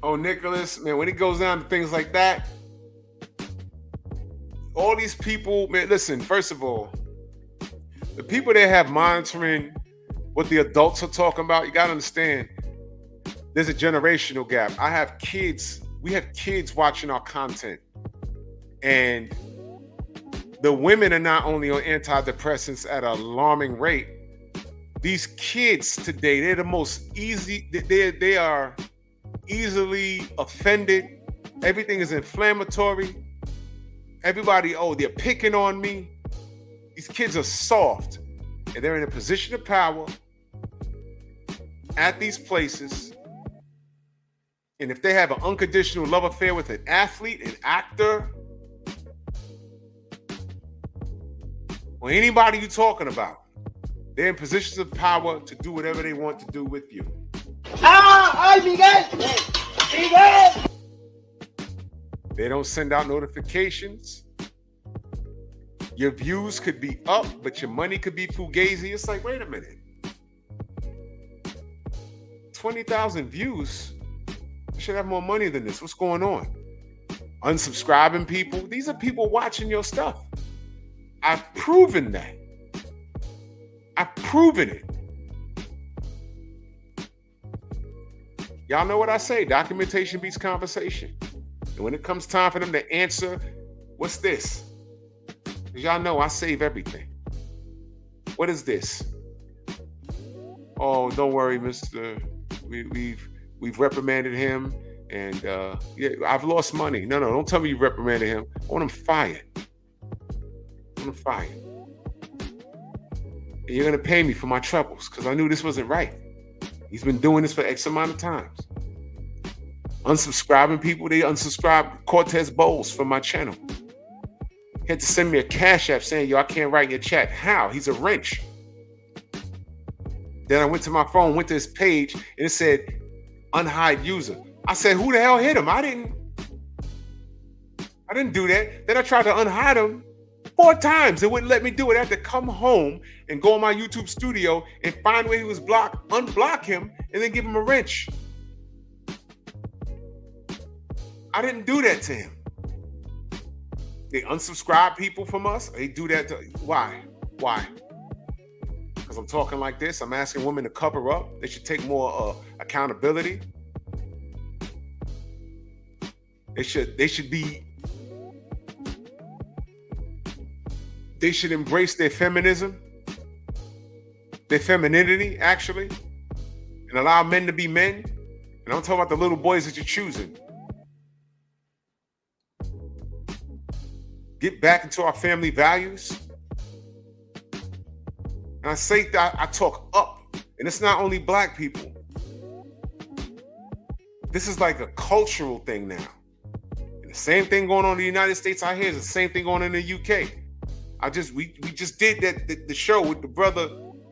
Oh, Nicholas, man, when it goes down to things like that, all these people, man, listen, first of all, the people that have monitoring what the adults are talking about, you got to understand, there's a generational gap. I have kids. We have kids watching our content. And the women are not only on antidepressants at an alarming rate. These kids today, they're the most easy, they are easily offended. Everything is inflammatory. Everybody, they're picking on me. These kids are soft, and they're in a position of power at these places. And if they have an unconditional love affair with an athlete, an actor, or anybody you're talking about, they're in positions of power to do whatever they want to do with you. ¡Ay, Miguel! ¡Miguel! They don't send out notifications. Your views could be up, but your money could be fugazi. It's like, wait a minute. 20,000 views? I should have more money than this. What's going on? Unsubscribing people. These are people watching your stuff. I've proven that. I've proven it. Y'all know what I say. Documentation beats conversation. And when it comes time for them to answer, what's this? Because y'all know I save everything. What is this? Oh, don't worry, mister. We've reprimanded him. And yeah, I've lost money. No, don't tell me you reprimanded him. I want him fired. Fired. And you're going to pay me for my troubles because I knew this wasn't right. He's been doing this for X amount of times. Unsubscribing people, they unsubscribed Cortez Bowles from my channel. He had to send me a Cash App saying, yo, I can't write your chat. How? He's a wrench. Then I went to my phone, went to his page, and it said, unhide user. I said, who the hell hit him? I didn't do that. Then I tried to unhide him 4 times. It wouldn't let me do it. I had to come home and go on my YouTube studio and find where he was blocked, unblock him, and then give him a wrench. I didn't do that to him. They unsubscribe people from us. They do that to, why? Because I'm talking like this. I'm asking women to cover up. They should take more accountability. They should embrace their feminism, their femininity, actually, and allow men to be men. And I'm talking about the little boys that you're choosing. Get back into our family values. And I say that I talk up, and it's not only black people. This is like a cultural thing now. And the same thing going on in the United States out here is the same thing going on in the UK. We just did the show with the brother.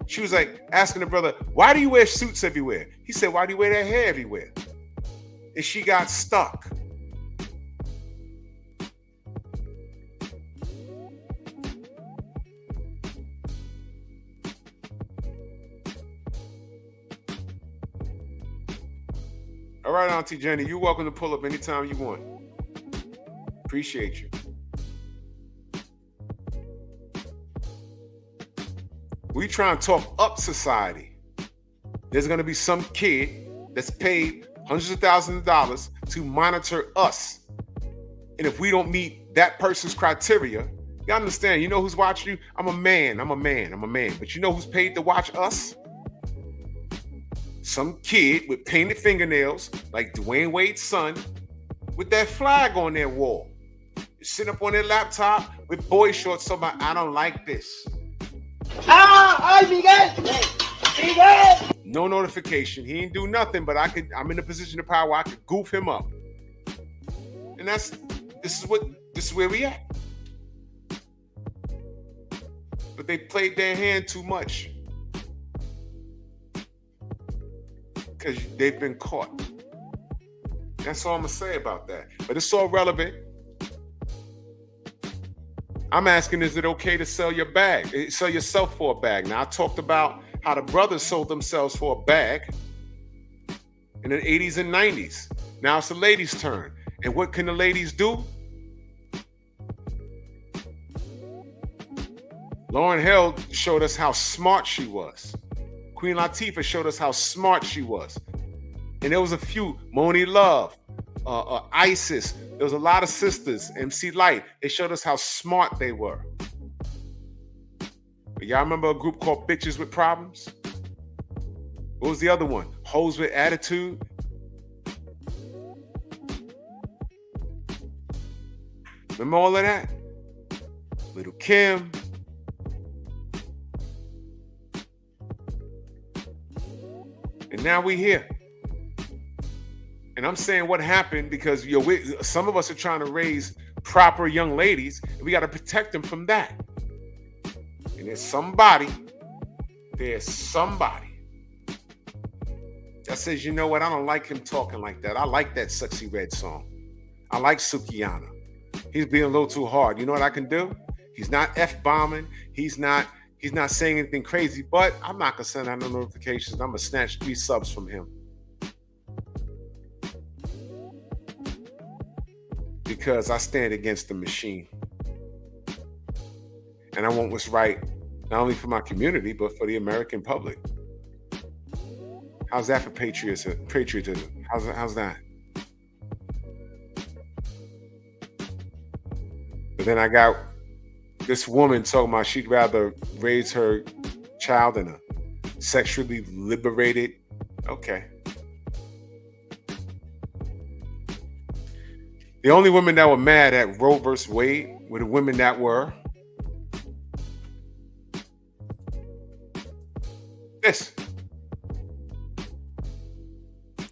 She was like asking the brother, why do you wear suits everywhere? He said, why do you wear that hair everywhere? And she got stuck. All right, Auntie Jenny, you're welcome to pull up anytime you want. Appreciate you. We try and talk up society. There's going to be some kid that's paid hundreds of thousands of dollars to monitor us. And if we don't meet that person's criteria, you understand, you know who's watching you? I'm a man. But you know who's paid to watch us? Some kid with painted fingernails, like Dwayne Wade's son, with that flag on their wall. Sitting up on their laptop with boy shorts talking about, I don't like this. ¡Ay, Miguel! ¡Miguel! No notification. He didn't do nothing, but I'm in a position of power. I could goof him up. And this is where we at. But but they played their hand too much because they've been caught. That's all I'm gonna say about that. But it's all relevant. I'm asking, is it okay to sell your bag? Sell yourself for a bag. Now, I talked about how the brothers sold themselves for a bag in the 80s and 90s. Now it's the ladies' turn. And what can the ladies do? Lauryn Hill showed us how smart she was. Queen Latifah showed us how smart she was. And there was a few, Moni Love, Isis. There was a lot of sisters, MC Light. They showed us how smart they were. But y'all remember a group called Bitches with Problems? What was the other one? Hoes with Attitude. Remember all of that? Little Kim. And now we here. And I'm saying what happened because some of us are trying to raise proper young ladies, and we got to protect them from that. And there's somebody that says, you know what, I don't like him talking like that. I like that Sexy Red song. I like Sukihana. He's being a little too hard. You know what I can do? He's not F-bombing. He's not saying anything crazy, but I'm not going to send out no notifications. I'm going to snatch 3 subs from him. Because I stand against the machine. And I want what's right, not only for my community, but for the American public. How's that for patriotism? How's that? But then I got this woman talking about she'd rather raise her child in a sexually liberated. Okay. The only women that were mad at Roe versus Wade were the women that were this.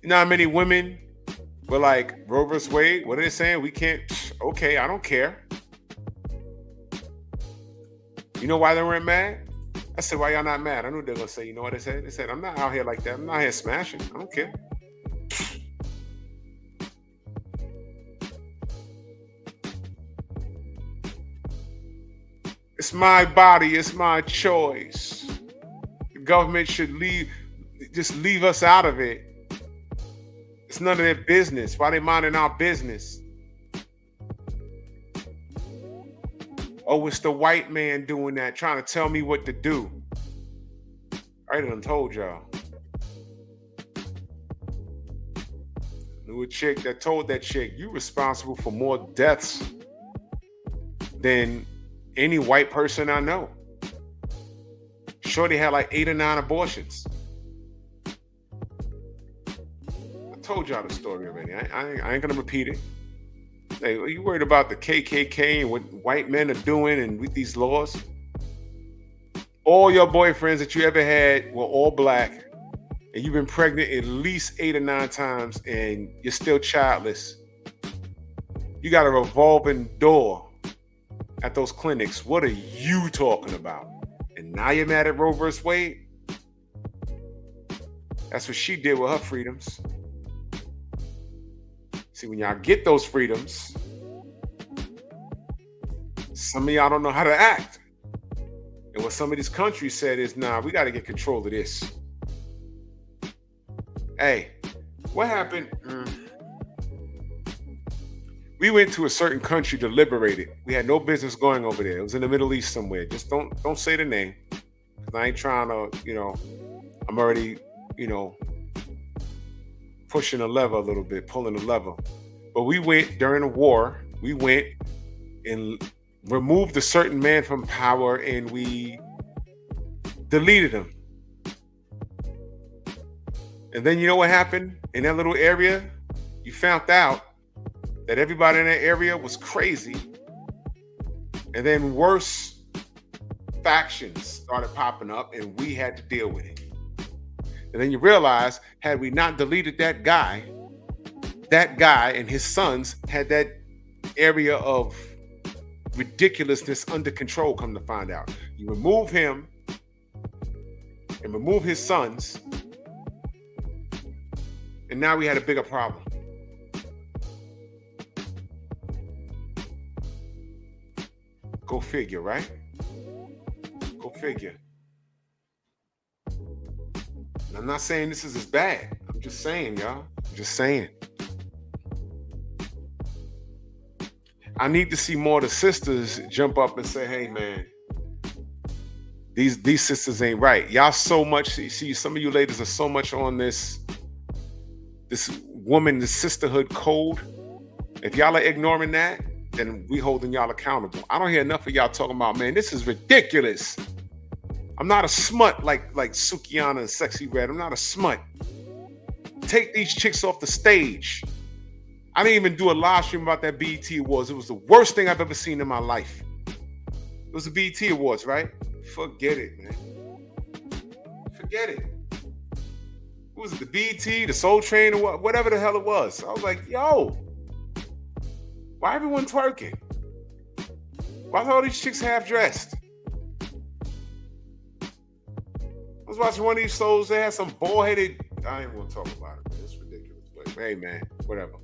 You know how many women were like, Roe versus Wade? What are they saying? We can't. Okay, I don't care. You know why they weren't mad? I said, why y'all not mad? I knew they were going to say, you know what they said? They said, I'm not out here like that. I'm not here smashing. I don't care. It's my body. It's my choice. The government should just leave us out of it. It's none of their business. Why they minding our business? Oh, it's the white man doing that, trying to tell me what to do. I done told y'all. Knew a chick that told that chick, you responsible for more deaths than any white person I know. Shorty had like 8 or 9 abortions. I told y'all the story already. I ain't gonna repeat it. Hey, are you worried about the KKK and what white men are doing and with these laws? All your boyfriends that you ever had were all black, and you've been pregnant at least 8 or 9 times, and you're still childless. You got a revolving door at those clinics. What are you talking about? And now you're mad at Roe versus Wade? That's what she did with her freedoms. See, when y'all get those freedoms, some of y'all don't know how to act. And what some of these countries said is, nah, we got to get control of this. Hey, what happened? We went to a certain country to liberate it. We had no business going over there. It was in the Middle East somewhere. Just don't say the name. I ain't trying to, I'm already, pushing a lever a little bit, pulling a lever. But we went during the war, we went and removed a certain man from power, and we deleted him. And then you know what happened in that little area? You found out that everybody in that area was crazy. And then worse factions started popping up, and we had to deal with it. And then you realize, had we not deleted that guy and his sons had that area of ridiculousness under control, come to find out. You remove him and remove his sons, and now we had a bigger problem. Go figure, right? Go figure. And I'm not saying this is as bad. I'm just saying, y'all. I'm just saying. I need to see more of the sisters jump up and say, hey, man, these sisters ain't right. Y'all so much, see, some of you ladies are so much on this woman, the sisterhood code. If y'all are ignoring that, then we holding y'all accountable. I don't hear enough of y'all talking about, man, this is ridiculous. I'm not a smut like Sukiana and Sexy Red. I'm not a smut. Take these chicks off the stage. I didn't even do a live stream about that BET Awards. It was the worst thing I've ever seen in my life. It was the BET Awards, right? Forget it, man. Forget it. What was it, the BET, the Soul Train, or whatever the hell it was? I was like, yo, why everyone twerking? Why are all these chicks half dressed? I was watching one of these shows. They had some bald-headed. I ain't want to talk about it, man. It's ridiculous. But hey, man, whatever.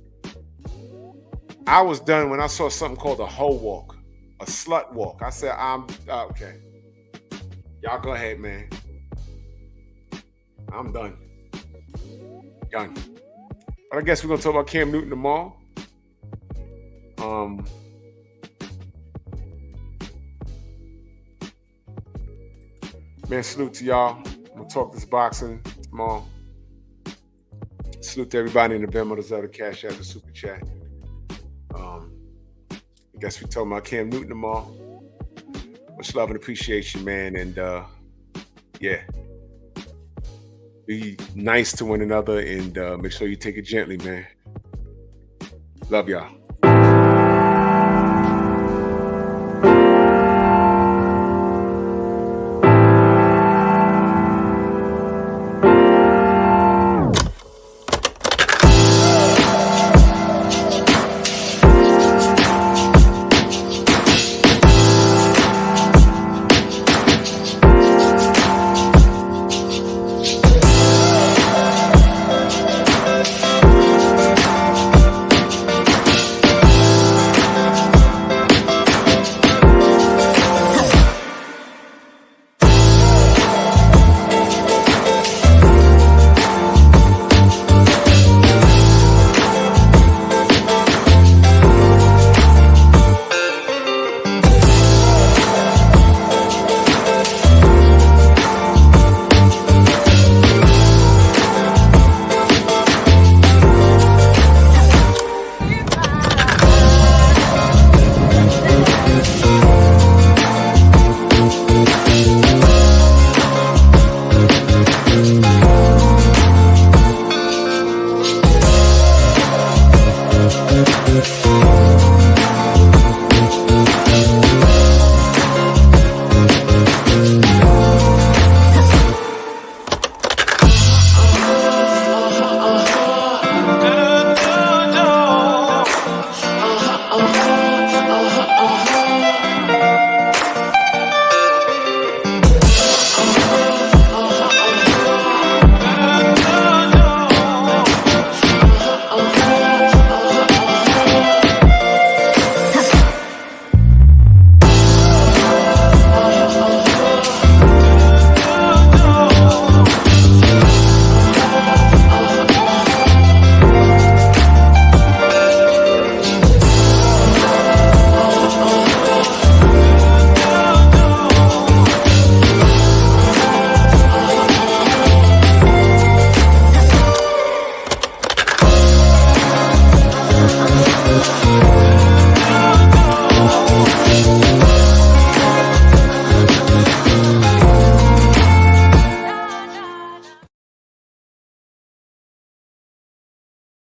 I was done when I saw something called a hoe walk, a slut walk. I said, I'm okay. Y'all go ahead, man. I'm done. Done. But I guess we're gonna talk about Cam Newton tomorrow. Man, salute to y'all. I'm gonna talk this boxing tomorrow. Salute to everybody in the Venmo, the Zelda, Cash App, the Super Chat. I guess we're talking about Cam Newton tomorrow. Much love and appreciation, man. And yeah, be nice to one another and make sure you take it gently, man. Love y'all.